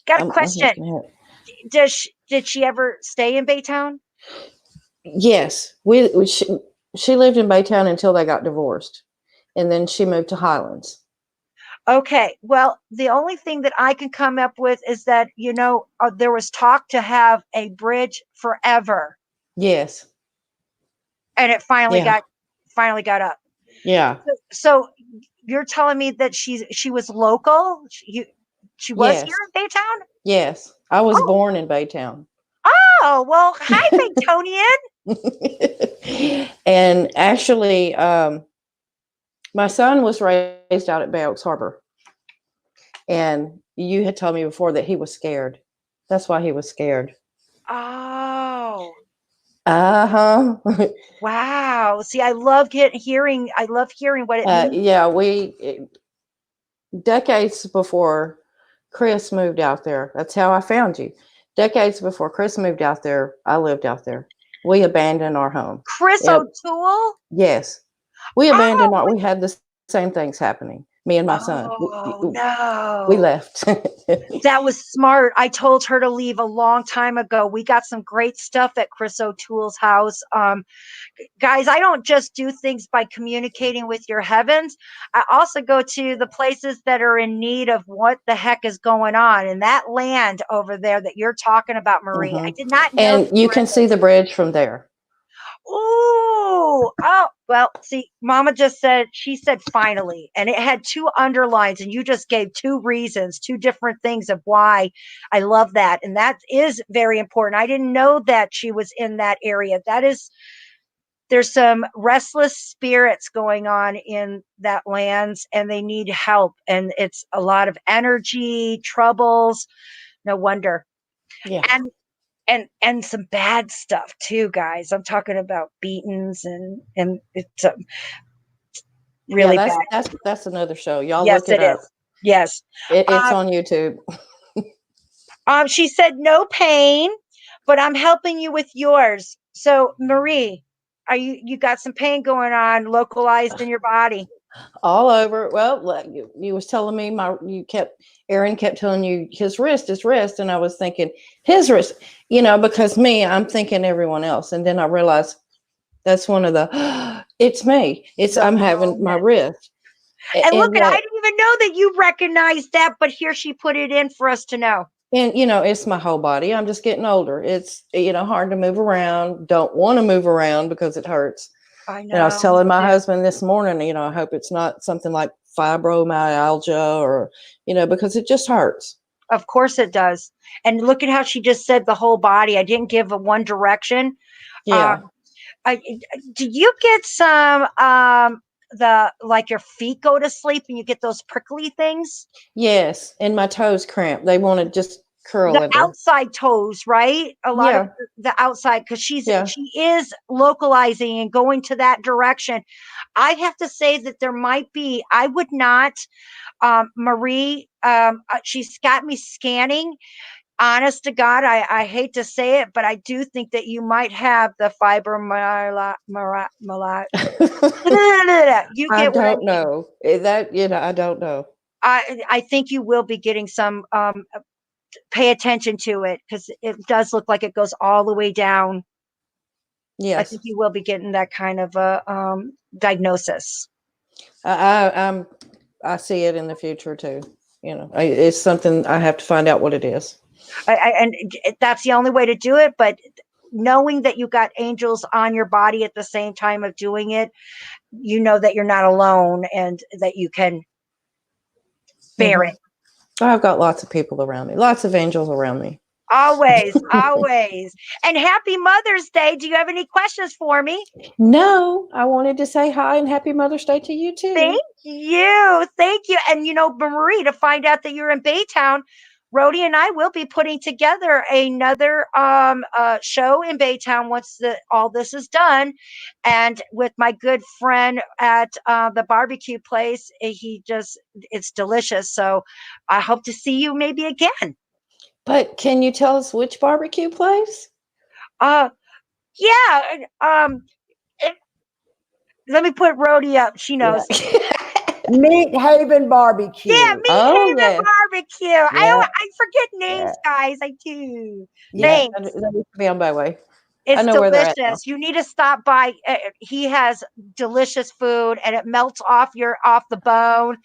got a I'm just question. gonna have, Did she ever stay in Baytown? yes, she lived in Baytown until they got divorced, and then she moved to Highlands. Okay. Well, the only thing that I can come up with is that, there was talk to have a bridge forever. Yes. and it finally Yeah. got up. Yeah. So you're telling me that she was local? She was here Yes. in Baytown? Yes. I was Oh, born in Baytown. oh, well, hi, Baytonian. And actually, my son was raised out at Bay Oaks Harbor. And you had told me before that he was scared. That's why he was scared. Oh, Uh huh. wow. See, I love hearing what it means. Yeah, decades before Chris moved out there, that's how I found you. Decades before Chris moved out there, I lived out there. We abandoned our home. Chris Yep. O'Toole? Yes. We abandoned Oh, we had the same things happening. Me and my son. oh We no. left. That was smart. I told her to leave a long time ago. We got some great stuff at Chris O'Toole's house. Guys, I don't just do things by communicating with your heavens. I also go to the places that are in need of what the heck is going on. And that land over there that you're talking about, Marie, I Mhm. did not know And you you were in can see this. the bridge from there. Ooh, oh, well, see, Mama just said, she said finally, and it had two underlines, and you just gave two reasons, two different things of why I love that. And that is very important. I didn't know that she was in that area. There's some restless spirits going on in that lands, and they need help. And it's a lot of energy, troubles. No wonder. Yeah. And some bad stuff too, guys. I'm talking about beatings and it's Yeah, really bad. that's another show. Y'all Yes, look it it up. is. Yes. It's Uh, on YouTube. she said no pain, but I'm helping you with yours. So Marie, you got some pain going on localized in your body? All over. Well, like you was telling me Aaron kept telling you his wrist, and I was thinking his wrist, because I'm thinking everyone else, and then I realized that's one of the it's me. The I'm having my moment. wrist. And look And at I didn't even know that you recognized that, but here she put it in for us to know. it's my whole body. I'm just getting older. It's hard to move around. Don't want to move around because it hurts. I And I was know. telling my husband this morning, I hope it's not something like fibromyalgia or, because it just hurts. Of course it does. And look at how she just said the whole body. I didn't give a one direction. Yeah. Um, I do you get some the like your feet go to sleep and you get those prickly things? Yes. And my toes cramp. They want to just curl The into. outside toes, right? A lot of Yeah. the outside because Yeah. she is localizing and going to that direction. I have to say that there might be, I would not, Marie, she's got me scanning. Honest to God, I hate to say it, but I do think that you might have the fibromyalgia. You I get what I don't mean. know. I don't know. I think you will be getting some. Pay attention to it because it does look like it goes all the way down. I Yes. think you will be getting that kind of a diagnosis. I'm I see it in the future too. It's something I have to find out what it is. And that's the only way to do it. But knowing that you got angels on your body at the same time of doing it, you know that you're not alone and that you can bear Hmm. it. I've got lots of people around me, lots of angels around me. Always, always. And happy Mother's Day. Do you have any questions for me? No, I wanted to say hi and happy Mother's Day to you Thank too. you. Thank you. And Marie, to find out that you're in Baytown, Rhodey and I will be putting together another show in Baytown once all this is done. And with my good friend at the barbecue place, it's delicious. So I hope to see you maybe again. But can you tell us which barbecue place? Uh yeah. It, let me put Rhodey up. She Yeah. knows. Meat Haven Yeah, Barbecue. Meat Oh Haven yes, Barbecue. Yeah, I forget names, yeah, guys. I do. yeah. that Thanks. used to be on Byway. I It's know where they're at now. delicious. You need to stop by. He has delicious food, and it melts off the bone.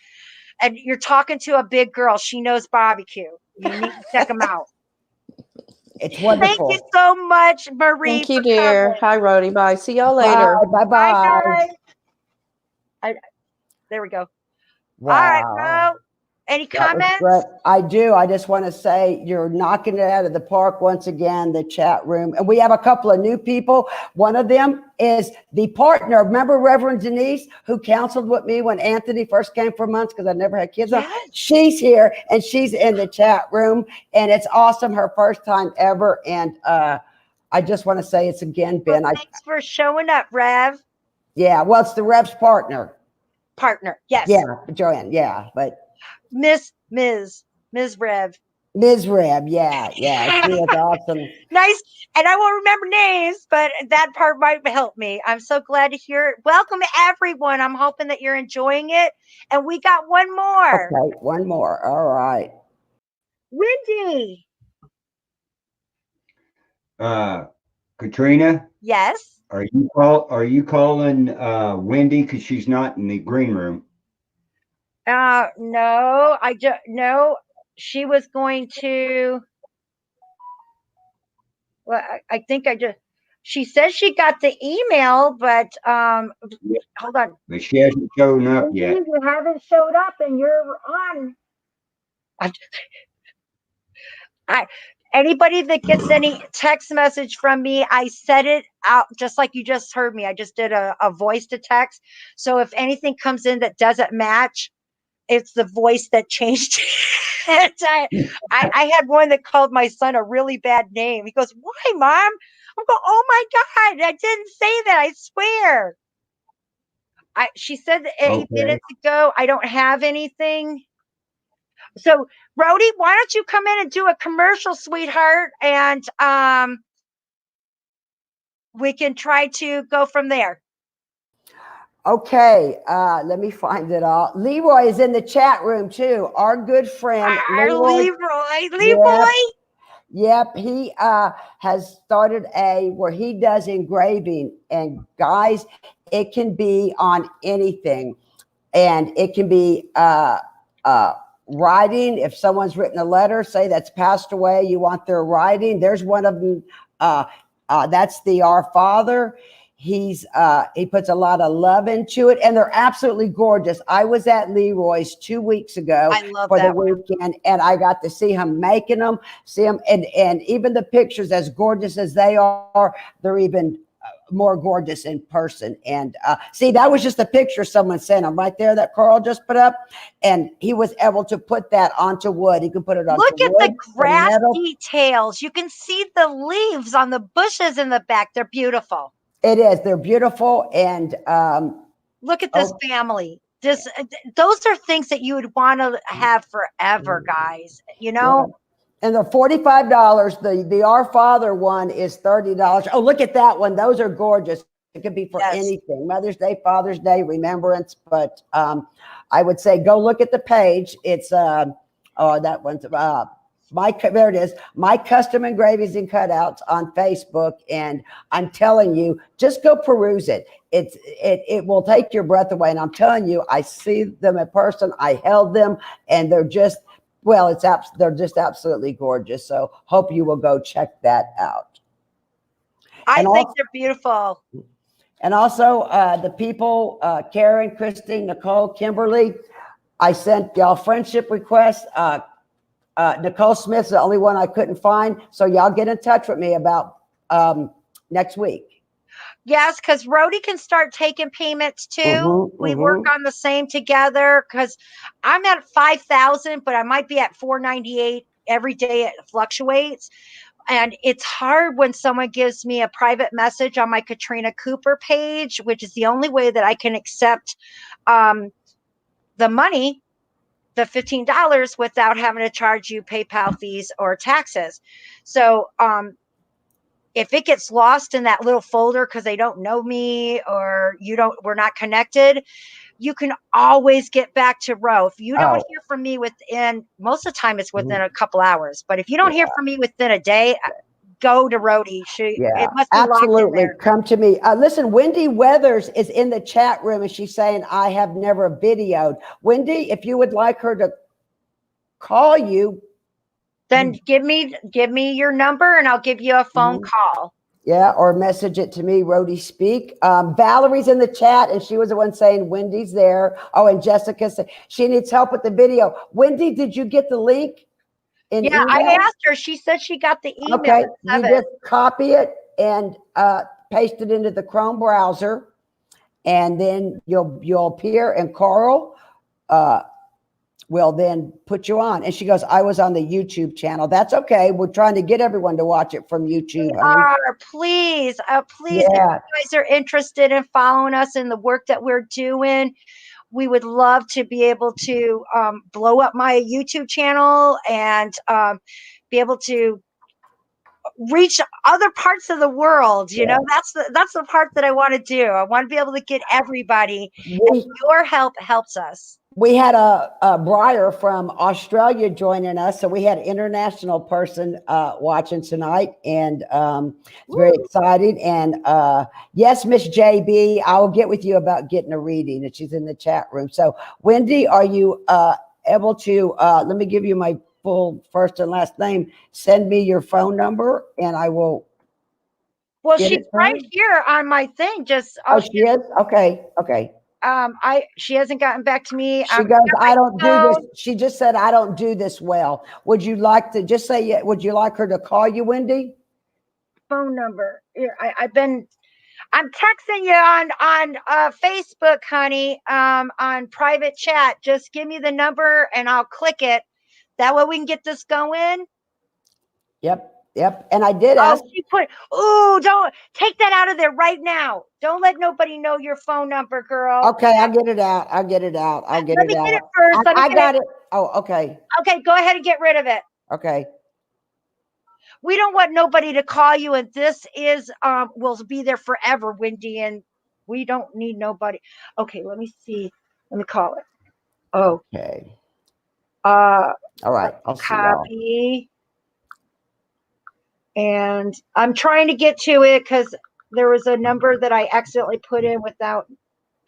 And you're talking to a big girl. She knows barbecue. You need to check him out. It's Thank wonderful. you so much, Marie, Thank you, for dear. coming. Hi, Rhodey. Bye. See y'all Bye, later. bye, Bye, bye. guys. There we go. All right, Wow. Ro. Any That was comments? great. I do. I just want to say you're knocking it out of the park once again, the chat room. And we have a couple of new people. One of them is the partner. Remember Reverend Denise, who counseled with me when Anthony first came for months because I never had kids on? Yes. She's here and she's in the chat room. And it's awesome. Her first time ever. And I just want to say it's again, Ben. Well, thanks for showing up, Rev. Yeah, well, it's the Rev's partner. Partner. Yes. Yeah, Joanne. Yeah, but Ms. Rev. Ms. Rev. Yeah, she was awesome. Nice. And I won't remember names, but that part might help me. I'm so glad to hear it. Welcome, everyone. I'm hoping that you're enjoying it. And we got one more. Okay, one more. All right. Wendy. Katrina, Yes. are you calling Wendy because she's not in the green room? No, no. She was going to. Well, I think I just. She says she got the email, but Yeah, hold on. but she hasn't shown up Wendy, yet. you haven't showed up, and you're on. I anybody that gets any text message from me, I set it out just like you just heard me. I just did a voice to text. So if anything comes in that doesn't match, it's the voice that changed it. I had one that called my son a really bad name. He goes, "Why, Mom?" I'm going, "Oh my God, I didn't say that. I swear." She said 8 minutes ago, I don't have anything. So, Rhodey, why don't you come in and do a commercial, sweetheart, and we can try to go from there. Okay, let me find it all. Leroy is in the chat room too. Our good friend Leroy. Leroy. Yep, he has started where he does engraving, and guys, it can be on anything, and it can be writing. If someone's written a letter, say that's passed away, you want their writing. There's one of them. That's the Our Father. He puts a lot of love into it, and they're absolutely gorgeous. I was at Leroy's 2 weeks ago for the weekend, and I got to see him making them, and even the pictures, as gorgeous as they are, they're even more gorgeous in person. And see, that was just a picture someone sent him right there that Carl just put up, and he was able to put that onto wood. He could put it onto wood. Look at the grass details. You can see the leaves on the bushes in the back. They're beautiful. It is. They're beautiful. And look at this family. Those are things that you would want to have forever, guys. You know? Yeah. And they're $45. The Our Father one is $30. Oh, look at that one. Those are gorgeous. It could be for anything. Mother's Day, Father's Day, remembrance. But I would say go look at the page. It's that one's there it is. My Custom Engravings and Cutouts on Facebook. And I'm telling you, just go peruse it. It will take your breath away. And I'm telling you, I see them in person. I held them, and they're just, they're just absolutely gorgeous. So hope you will go check that out. I think they're beautiful. And also the people, Karen, Christine, Nicole, Kimberly, I sent y'all friendship requests. Nicole Smith's the only one I couldn't find. So y'all get in touch with me about next week. Yes, because Rhodey can start taking payments too. We work on the same together, because I'm at 5,000, but I might be at 498 every day. It fluctuates. And it's hard when someone gives me a private message on my Katrina Cooper page, which is the only way that I can accept the money, the $15, without having to charge you PayPal fees or taxes. So if it gets lost in that little folder because they don't know me or we're not connected, you can always get back to Ro. If you don't hear from me most of the time it's within a couple hours, but if you don't hear from me within a day, go to Rhodey. It must be absolutely locked in there. Come to me. Listen, Wendy Weathers is in the chat room, and she's saying, I have never videoed. Wendy, if you would like her to call you, Then give me your number and I'll give you a phone call. Yeah, or message it to me, Rhodey Speak. Valerie's in the chat, and she was the one saying Wendy's there. Oh, and Jessica said she needs help with the video. Wendy, did you get the link in Yeah, email? I asked her. She said she got the email. Okay, at you 7. just copy it and paste it into the Chrome browser, and then you'll appear, and Carl will then put you on. And she goes, I was on the YouTube channel. That's okay. We're trying to get everyone to watch it from YouTube, honey. Please, please, if Yeah. you guys are interested in following us in the work that we're doing, we would love to be able to blow up my YouTube channel and be able to reach other parts of the world. You know, that's the part that I want to do. I want to be able to get everybody, and your help helps us. We had a Briar from Australia joining us, so we had an international person watching tonight, and very excited. And yes, Miss JB, I will get with you about getting a reading, and she's in the chat room. So, Wendy, are you able to? Let me give you my full first and last name. Send me your phone number, and I will. Well, she's right here on my thing. Just oh, she is. Okay. she hasn't gotten back to me. She goes, I don't do this. She just said, I don't do this well. Would you like to just say, would you like her to call you, Wendy? Phone number. Here, I'm texting you on Facebook, honey, on private chat. Just give me the number and I'll click it. That way we can get this going. Yep. And I did ask. Don't take that out of there right now. Don't let nobody know your phone number, girl. Okay, I'll get it out. Let me get it first. I got it. Oh, okay. Okay, go ahead and get rid of it. Okay. We don't want nobody to call you, and this is will be there forever, Wendy, and we don't need nobody. Okay, let me see. Let me call it. Okay. All right. I'll copy. And I'm trying to get to it because there was a number that I accidentally put in without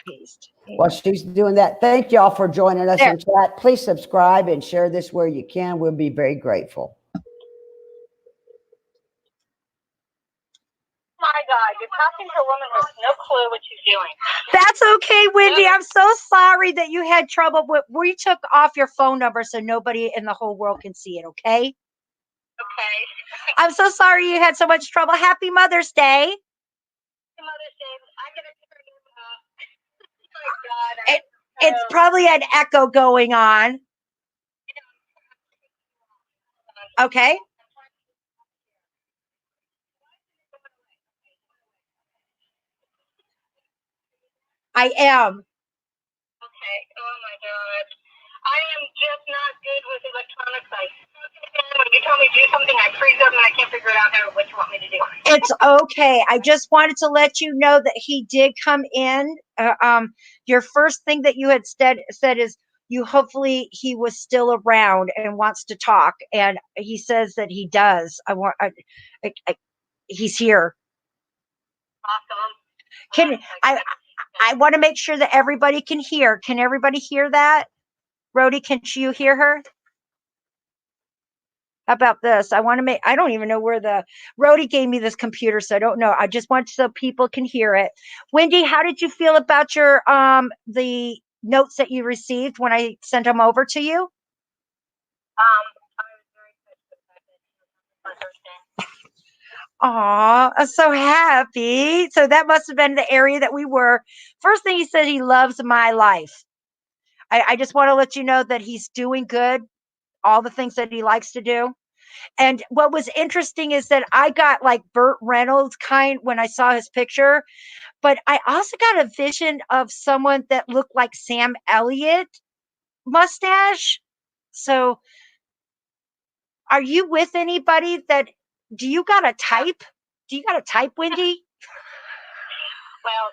paste. Well, she's doing that. Thank y'all for joining us in chat. Please subscribe and share this where you can. We'll be very grateful. My God, you're talking to a woman with no clue what she's doing. That's okay, Wendy. I'm so sorry that you had trouble. We took off your phone number so nobody in the whole world can see it, okay? Okay. I'm so sorry you had so much trouble. Happy Mother's Day. Happy Mother's Day. I'm going to turn you up. Oh, my God. It's probably an echo going on. Okay. I am. Okay. Oh my God. I am just not good with electronics. When you tell me to do something, I freeze up and I can't figure it out what you want me to do. It's okay. I just wanted to let you know that he did come in. Your first thing that you had said is hopefully he was still around and wants to talk, and he says that he does. He's here. Awesome. I want to make sure that everybody can hear. Can everybody hear that? Rhodey, can you hear her? How about this? I don't even know where Rhodey gave me this computer, so I don't know. I just want so people can hear it. Wendy, how did you feel about your the notes that you received when I sent them over to you? I was very Aw, I'm so happy. So that must have been the area that we were. First thing he said, he loves my life. I just want to let you know that he's doing good, all the things that he likes to do. And what was interesting is that I got like Burt Reynolds kind when I saw his picture, but I also got a vision of someone that looked like Sam Elliott mustache. So are you with anybody do you got a type? Do you got a type, Wendy? Well,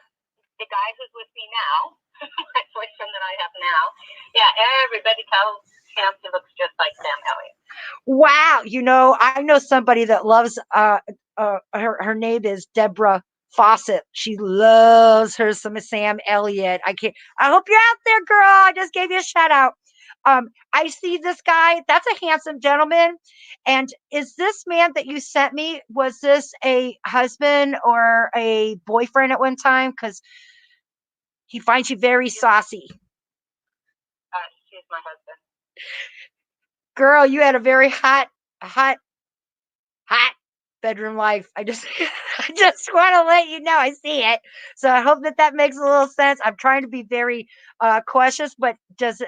the guy who's with me now, my boyfriend that I have now, yeah, everybody tells him he looks just like Sam Elliott. Wow. I know somebody that loves, her name is Deborah Fawcett. She loves her some Sam Elliott. I hope you're out there, girl. I just gave you a shout out. I see this guy. That's a handsome gentleman. And is this man that you sent me, was this a husband or a boyfriend at one time? Because he finds you very saucy. She's my husband. Girl, you had a very hot, hot bedroom life. I just I just want to let you know I see it. So I hope that makes a little sense. I'm trying to be very cautious, but does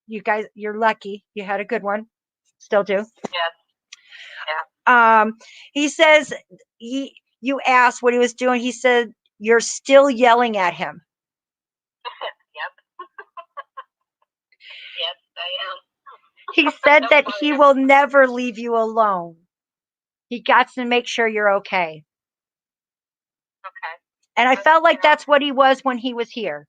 you guys, you're lucky. You had a good one. Still do. Yes. Yeah. He says you asked what he was doing. He said you're still yelling at him. Yep. Yes, I am. He said that he will never leave you alone. He got to make sure you're okay. Okay. And I felt like that's what he was when he was here.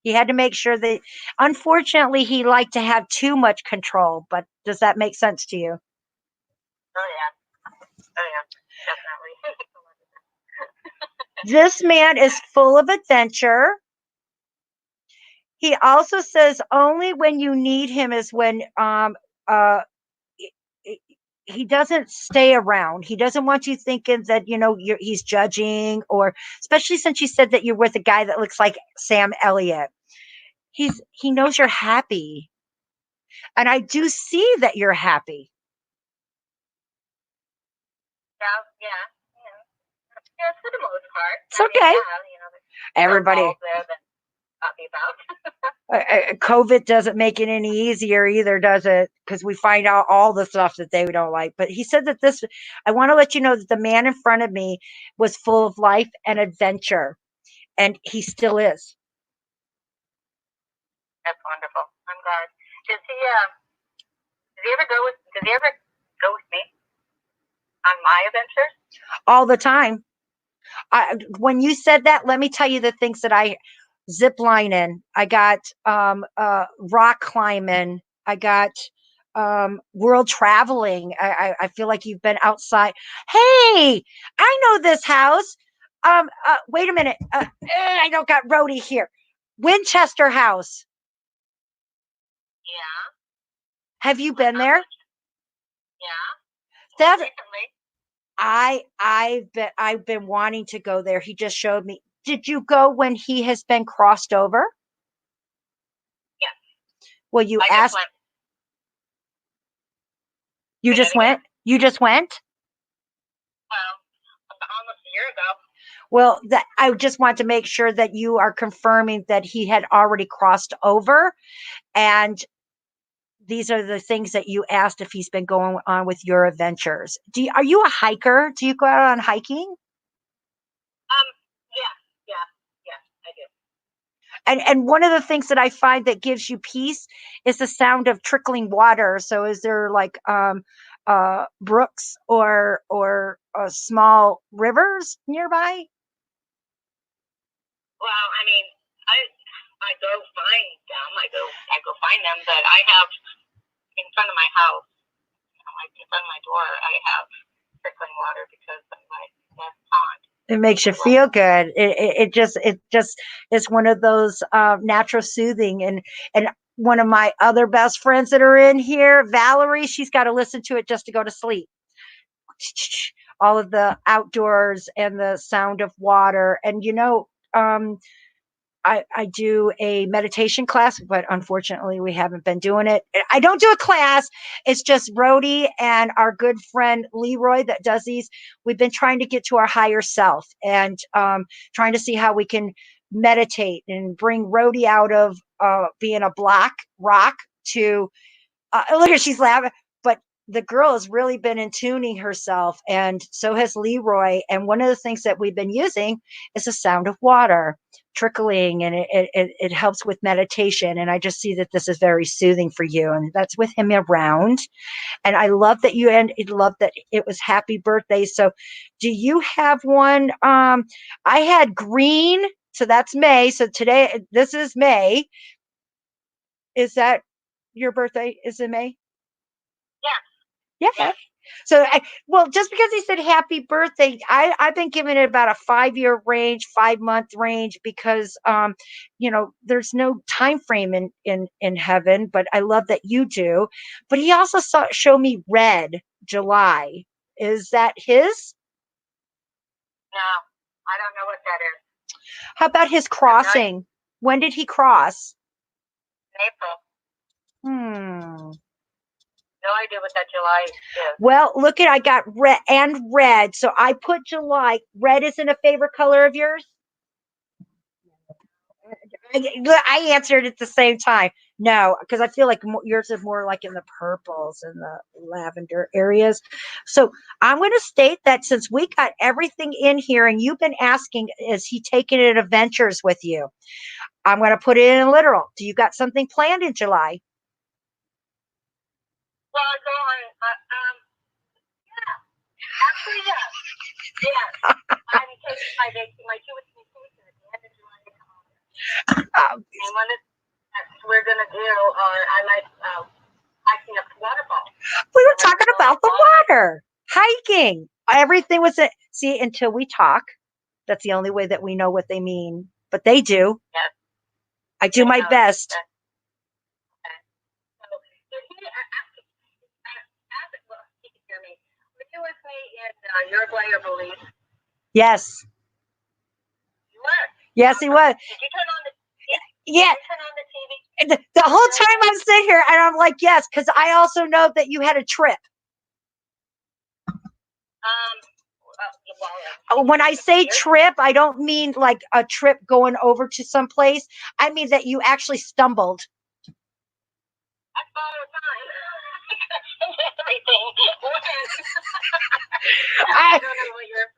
He had to make sure that, unfortunately, he liked to have too much control. But does that make sense to you? Oh, yeah. Oh, yeah. Definitely. This man is full of adventure. He also says only when you need him is when he doesn't stay around. He doesn't want you thinking that, he's judging, or especially since you said that you're with a guy that looks like Sam Elliott. He knows you're happy. And I do see that you're happy. Yeah. Yeah, for the most part. It's okay. Everybody. COVID doesn't make it any easier either, does it? Because we find out all the stuff that they don't like. But he said that I want to let you know that the man in front of me was full of life and adventure. And he still is. That's wonderful. I'm glad. Does he ever go with me on my adventures? All the time. When you said that, let me tell you the things that I zip lining. I got rock climbing. I got world traveling. I feel like you've been outside. Hey, I know this house. Wait a minute. I don't got Rhodey here. Winchester House. Yeah. Have you been there? Yeah. That's Recently. I've been wanting to go there. He just showed me. Did you go when he has been crossed over? Yes. Well, you I asked. just went. You just went? You just went? Almost a year ago. Well, I just want to make sure that you are confirming that he had already crossed over, and these are the things that you asked if he's been going on with your adventures. Are you a hiker? Do you go out on hiking? Yeah, I do. And one of the things that I find that gives you peace is the sound of trickling water. So is there like brooks or small rivers nearby? Well, I mean, I go find them. I go find them, but I have in front of my house, like in front of my door, I have trickling water because of my pond. It makes you feel good. It just is one of those natural soothing. And one of my other best friends that are in here, Valerie, she's got to listen to it just to go to sleep. All of the outdoors and the sound of water. And I do a meditation class, but unfortunately we haven't been doing it. I don't do a class. It's just Rhodey and our good friend Leroy that does these. We've been trying to get to our higher self and trying to see how we can meditate and bring Rhodey out of being a black rock to look at, she's laughing, but the girl has really been in tuning herself, and so has Leroy. And one of the things that we've been using is the sound of water trickling, and it helps with meditation. And I just see that this is very soothing for you, and that's with him around. And I love that love that it was happy birthday. So do you have one? I had green, so that's May. So today, this is May. Is that your birthday is in May? Yeah. Yeah. So, well, just because he said happy birthday, I've been giving it about a 5 year range, 5 month range, because there's no time frame in heaven, but I love that you do. But he also show me red July. Is that his? No, I don't know what that is. How about his crossing? When did he cross? In April. Hmm. No idea what that July is. Well, look I got red and red. So I put July. Red isn't a favorite color of yours? I answered at the same time. No, because I feel like yours is more like in the purples and the lavender areas. So I'm going to state that since we got everything in here and you've been asking, is he taking it adventures with you? I'm going to put it in literal. Do you got something planned in July? Well, I go on. Yeah. Actually, yes. Yes. I'm taking my 2 weeks vacation at the end of July to August. And one of we're gonna do, I like hiking up the waterfall. We were talking about the water, hiking. Everything was it. See, until we talk, that's the only way that we know what they mean. But they do. Yes. I do my best. Yes. Okay. So he can hear me. Were you with me in Uruguay or Belize? Yes. You were. Yes, he was. Did you turn on the TV? Yeah. Did you turn on the TV? The whole time I'm sitting here and I'm like, yes, because I also know that you had a trip. When I say trip, I don't mean like a trip going over to some place. I mean that you actually stumbled. I thought it was everything. I don't know what you're.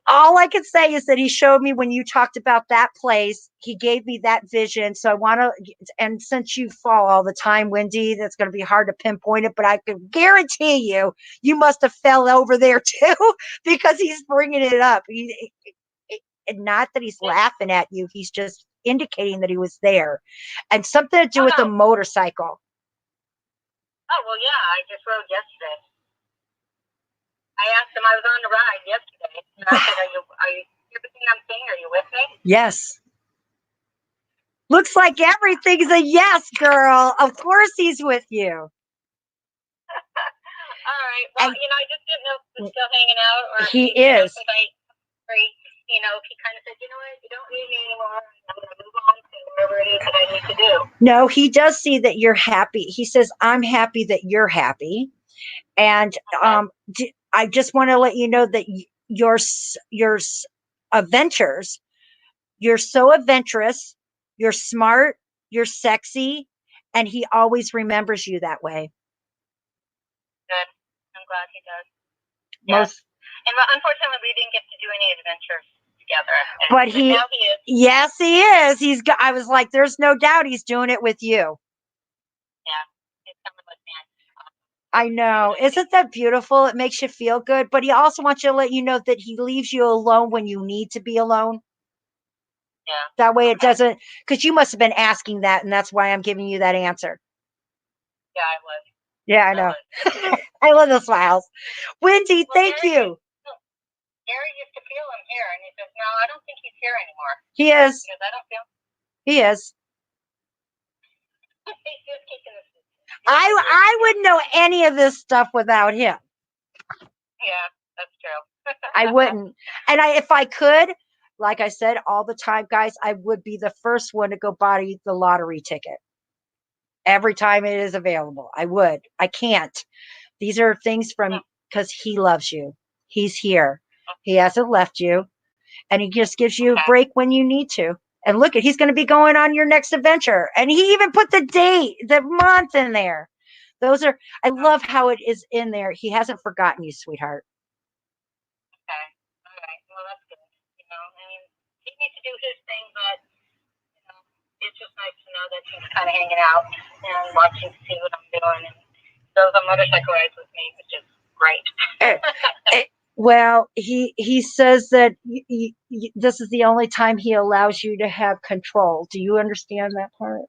All I can say is that he showed me when you talked about that place, he gave me that vision. So I want to, and since you fall all the time, Wendy, that's going to be hard to pinpoint it, but I can guarantee you must have fell over there too, because he's bringing it up. Not that he's laughing at you. He's just indicating that he was there, and something to do with the motorcycle. Oh, well, yeah, I just rode yesterday. I asked him, I was on the ride yesterday, and I said, are you everything I'm saying, are you with me? Yes. Looks like everything's a yes, girl. Of course he's with you. All right. Well, I just didn't know if he was still hanging out or he is. Since if he kind of said, you know what, you don't need me anymore. I'm going to move on to whatever it is that I need to do. No, he does see that you're happy. He says, I'm happy that you're happy. And I just want to let you know that your adventures, you're so adventurous, you're smart, you're sexy, and he always remembers you that way. Good. I'm glad he does. Yes. And unfortunately, we didn't get to do any adventures together. But now he is. Yes, he is. I was like, there's no doubt he's doing it with you. Yeah. He's coming with me. I know. Isn't that beautiful? It makes you feel good. But he also wants you to let you know that he leaves you alone when you need to be alone. Yeah. That way it doesn't, because you must have been asking that, and that's why I'm giving you that answer. Yeah, I was. Yeah, I know. I love the smiles. Wendy, thank you. Gary used to feel him here, and he says, no, I don't think he's here anymore. He is. Because I don't feel. He is. He's just kicking his. I wouldn't know any of this stuff without him. Yeah, that's true. I wouldn't. And if I could, like I said all the time, guys, I would be the first one to go buy the lottery ticket every time it is available. I would. I can't. These are things because he loves you. He's here. He hasn't left you. And he just gives you a break when you need to. And look, he's going to be going on your next adventure. And he even put the date, the month in there. I love how it is in there. He hasn't forgotten you, sweetheart. Okay. All right. Well, that's good. I mean, he needs to do his thing, but, it's just nice to know that he's kind of hanging out and watching to see what I'm doing. And goes on motorcycle rides with me, which is great. Well, he says that this is the only time he allows you to have control. Do you understand that part?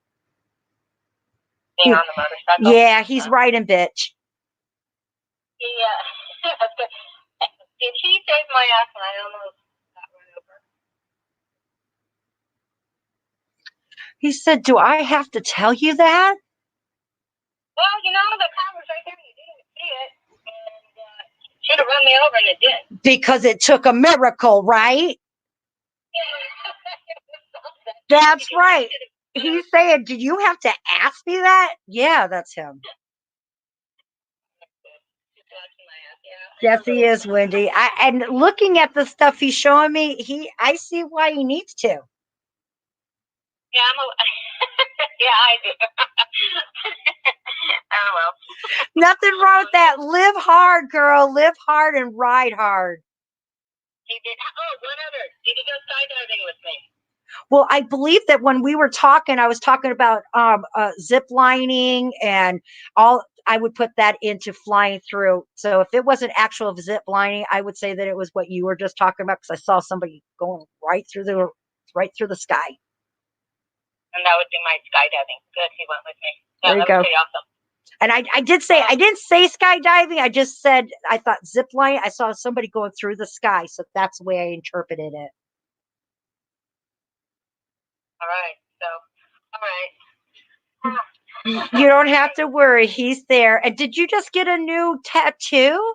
Being on the motorcycle? Yeah, he's riding bitch. Did he save my ass when I almost got run over? He said, "Do I have to tell you that?" Well, the car was right there and you didn't see it. And should have run me over and it did. Because it took a miracle, right? That's right. He's saying, "Do you have to ask me that?" Yeah, that's him. Yes, he is, Wendy. And looking at the stuff he's showing me, I see why he needs to. Yeah, yeah, I do. Oh well. Nothing wrong with that. Live hard, girl. Live hard and ride hard. He did. Oh, one other. Did he go skydiving with me? Well, I believe that when we were talking, I was talking about zip lining and all. I would put that into flying through. So if it wasn't actual zip lining, I would say that it was what you were just talking about, because I saw somebody going right through the sky. And that would be my skydiving. Good, he went with me. Yeah, There you that go. was pretty awesome. And I didn't say skydiving. I just said I thought zip line. I saw somebody going through the sky, so that's the way I interpreted it. All right. So, all right. You don't have to worry. He's there. And did you just get a new tattoo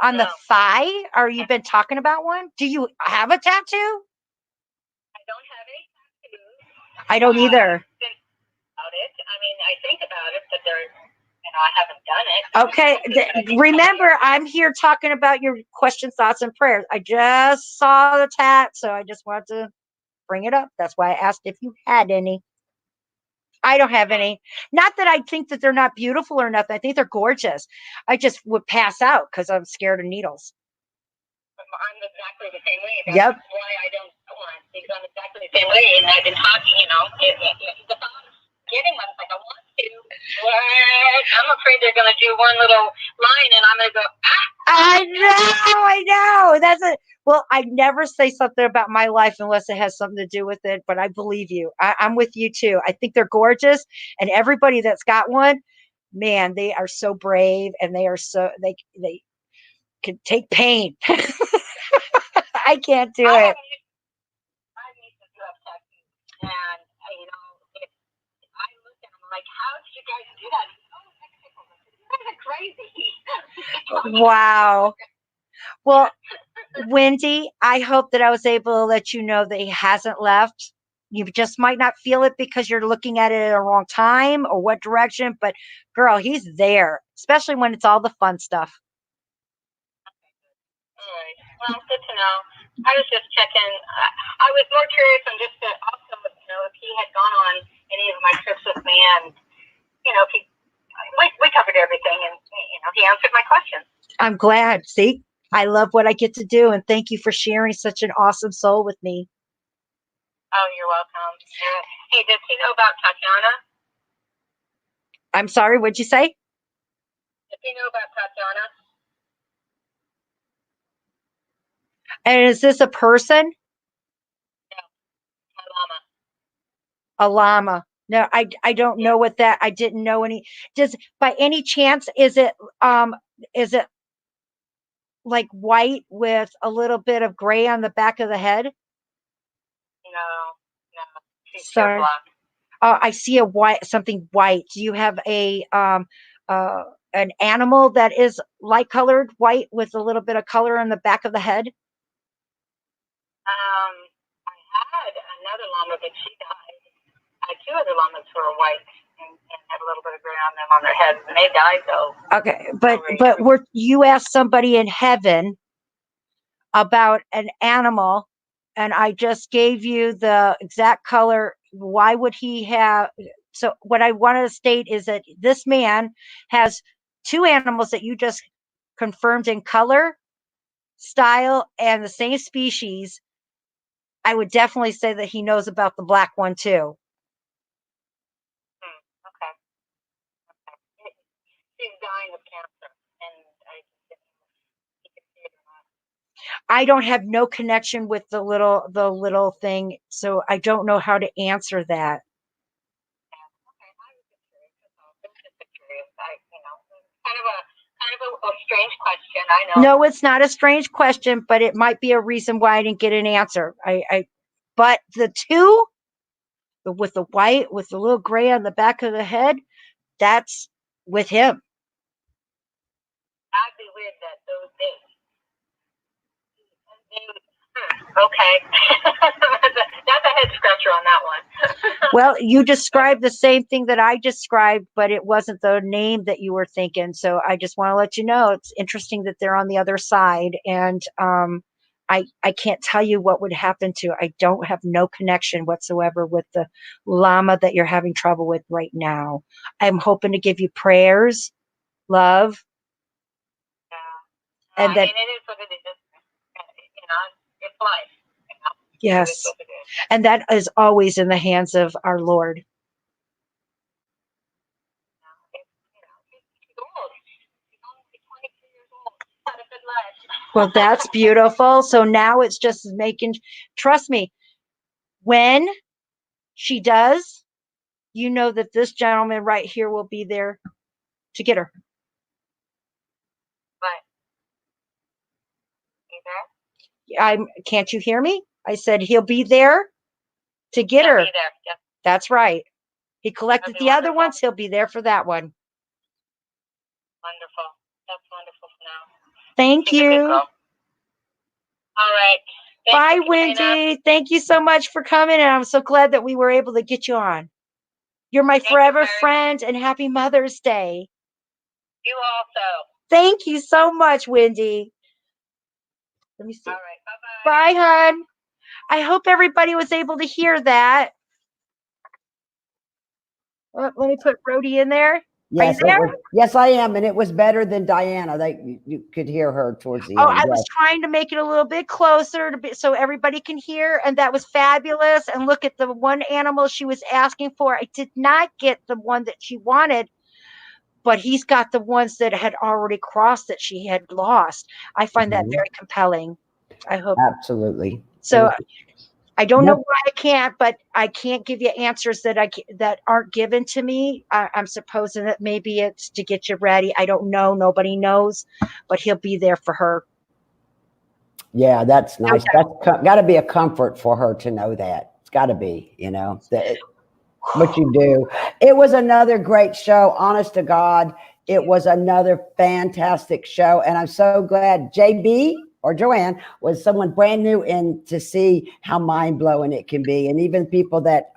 on the thigh? Or you been talking about one? Do you have a tattoo? I don't have any tattoos. I don't either. Think about it. I mean, I think about it, but I haven't done it. Okay. Remember, I'm here talking about your questions, thoughts, and prayers. I just saw the tat, so I just wanted to bring it up. That's why I asked if you had any. I don't have any. Not that I think that they're not beautiful or nothing. I think they're gorgeous. I just would pass out because I'm scared of needles. I'm exactly the same way. Yep. That's why I don't go on, because I'm exactly the same way. And I've been talking, the thought of getting one, like I want to, but I'm afraid they're going to do one little line and I'm going to go, ah! I know. That's it. Well, I never say something about my life unless it has something to do with it, but I believe you. I'm with you too. I think they're gorgeous, and everybody that's got one, man, they are so brave, and they are they can take pain. I can't do it. I need to do a tattoo, and I look at them like, how did you guys do that? You guys are crazy. Wow. Well, Wendy, I hope that I was able to let you know that he hasn't left. You just might not feel it because you're looking at it at the wrong time or what direction, but girl, he's there, especially when it's all the fun stuff. All right. Well, good to know. I was just checking. I was more curious on just also, if he had gone on any of my trips with me, and we covered everything, and he answered my questions. I'm glad. See, I love what I get to do, and thank you for sharing such an awesome soul with me. Oh, you're welcome. Hey, does he know about Tatiana? I'm sorry, what'd you say? Does he know about Tatiana? And is this a person? No, my llama. A llama. No, I don't know what that. I didn't know any. Does by any chance is it like white with a little bit of gray on the back of the head? No. She's Sorry. pure black. I see something white. Do you have an animal that is light colored white with a little bit of color on the back of the head? I had another llama, but she died. I had two other llamas who were white and had a little bit of gray on them on their heads, and they died though. Okay, but you asked somebody in heaven about an animal, and I just gave you the exact color. Why would he have? So what I want to state is that this man has two animals that you just confirmed in color, style, and the same species. I would definitely say that he knows about the black one too. Okay. She's dying of cancer, and I don't have no connection with the little thing, so I don't know how to answer that. Okay, I was just curious. Kind of a I know. No, it's not a strange question, but it might be a reason why I didn't get an answer. But the two, with the white, with the little gray on the back of the head, that's with him. I'd be weird that those days. Okay. That's a head scratcher on that one. Well, you described the same thing that I described, but it wasn't the name that you were thinking. So I just want to let you know it's interesting that they're on the other side. And I can't tell you what would happen to. I don't have no connection whatsoever with the llama that you're having trouble with right now. I'm hoping to give you prayers, love, Yeah. and I that mean, it is what it is. It's life. yes, It is what it is. and that is always in the hands of our Lord. He's old. He's only 22 years old. He's had a good life. Well, that's beautiful. So now it's just making, trust me, when she does, you know that this gentleman right here will be there to get her. But you there? Can't you hear me? I said he'll be there to get He'll her. be there. Yep. That's right. He collected That'd be the other wonderful. ones. He'll be there for that one. Wonderful. That's wonderful for now. Thank She's a good you. girl. All right. Bye, Thank you, Katrina. Wendy. Thank you so much for coming. And I'm so glad that we were able to get you on. You're my Thank you, forever Mary. friend, and happy Mother's Day. You also. Thank you so much, Wendy. Let me see. All right. Bye-bye. Bye, hon. I hope everybody was able to hear that. Let me put Rhodey in there. Yes, Are you there? yes, I am, and it was better than Diana. You could hear her towards the Oh, end. I was Yes. trying to make it a little bit closer so everybody can hear, and that was fabulous. And look at the one animal she was asking for. I did not get the one that she wanted, but he's got the ones that had already crossed that she had lost. I find that very compelling. I hope Absolutely. so. I don't know Yep. why I can't, but I can't give you answers that aren't given to me. I'm supposing that maybe it's to get you ready. I don't know. Nobody knows, but he'll be there for her. Yeah, that's nice. Okay. That's got to be a comfort for her to know that. It's got to be, that what you do. It was another great show. Honest to God, it was another fantastic show. And I'm so glad JB or Joanne was someone brand new in to see how mind blowing it can be. And even people that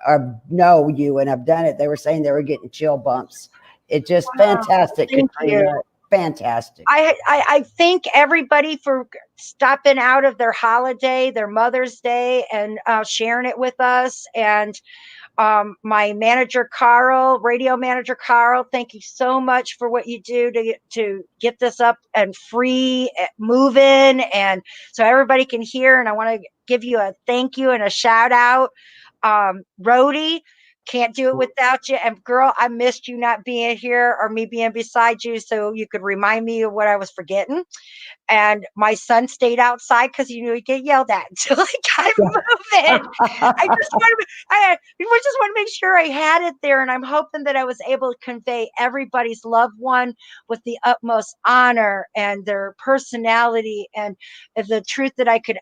know you and have done it, they were saying they were getting chill bumps. It's just fantastic, Thank Katrina. you. Fantastic. I thank everybody for stopping out of their holiday, their Mother's Day, and sharing it with us. And my manager, Carl, radio manager, Carl, thank you so much for what you do to get this up and free, moving, and so everybody can hear. And I want to give you a thank you and a shout out. Rhodey, can't do it without you. And girl, I missed you not being here or me being beside you so you could remind me of what I was forgetting. And my son stayed outside because he knew he'd get yelled at until I got him moving. I just want to make sure I had it there, and I'm hoping that I was able to convey everybody's loved one with the utmost honor and their personality and the truth that I could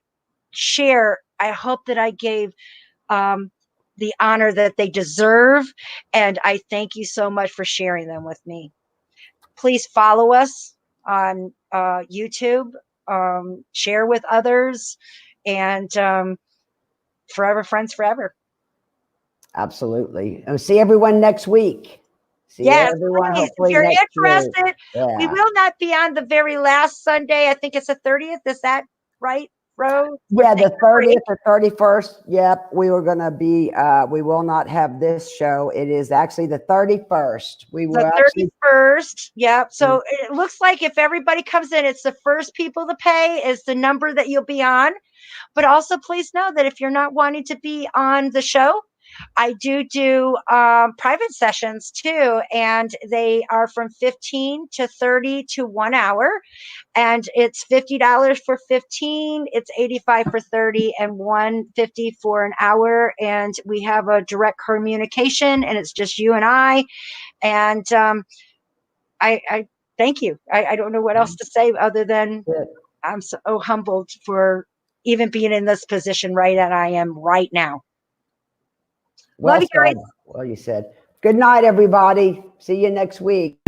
share. I hope that I gave the honor that they deserve, and I thank you so much for sharing them with me. Please follow us on YouTube, share with others, and forever friends forever. Absolutely. And see everyone next week. See Yes, everyone please. If hopefully you're next interested, week. Yeah. we will not be on the very last Sunday. I think it's the 30th. Is that right, Rose? Yeah, the 30th or 31st. Yep. We were going to be, we will not have this show. It is actually the 31st. We will The actually. 31st. Yep. So it looks like if everybody comes in, it's the first people to pay is the number that you'll be on. But also please know that if you're not wanting to be on the show, I do private sessions too, and they are from 15 to 30 to 1 hour, and it's $50 for 15, it's 85 for 30, and 150 for an hour. And we have a direct communication, and it's just you and I. And I thank you. I don't know what else to say other than Good. I'm so humbled for even being in this position right that I am right now. Well Love you guys. said. Well, you said. Good night, everybody. See you next week.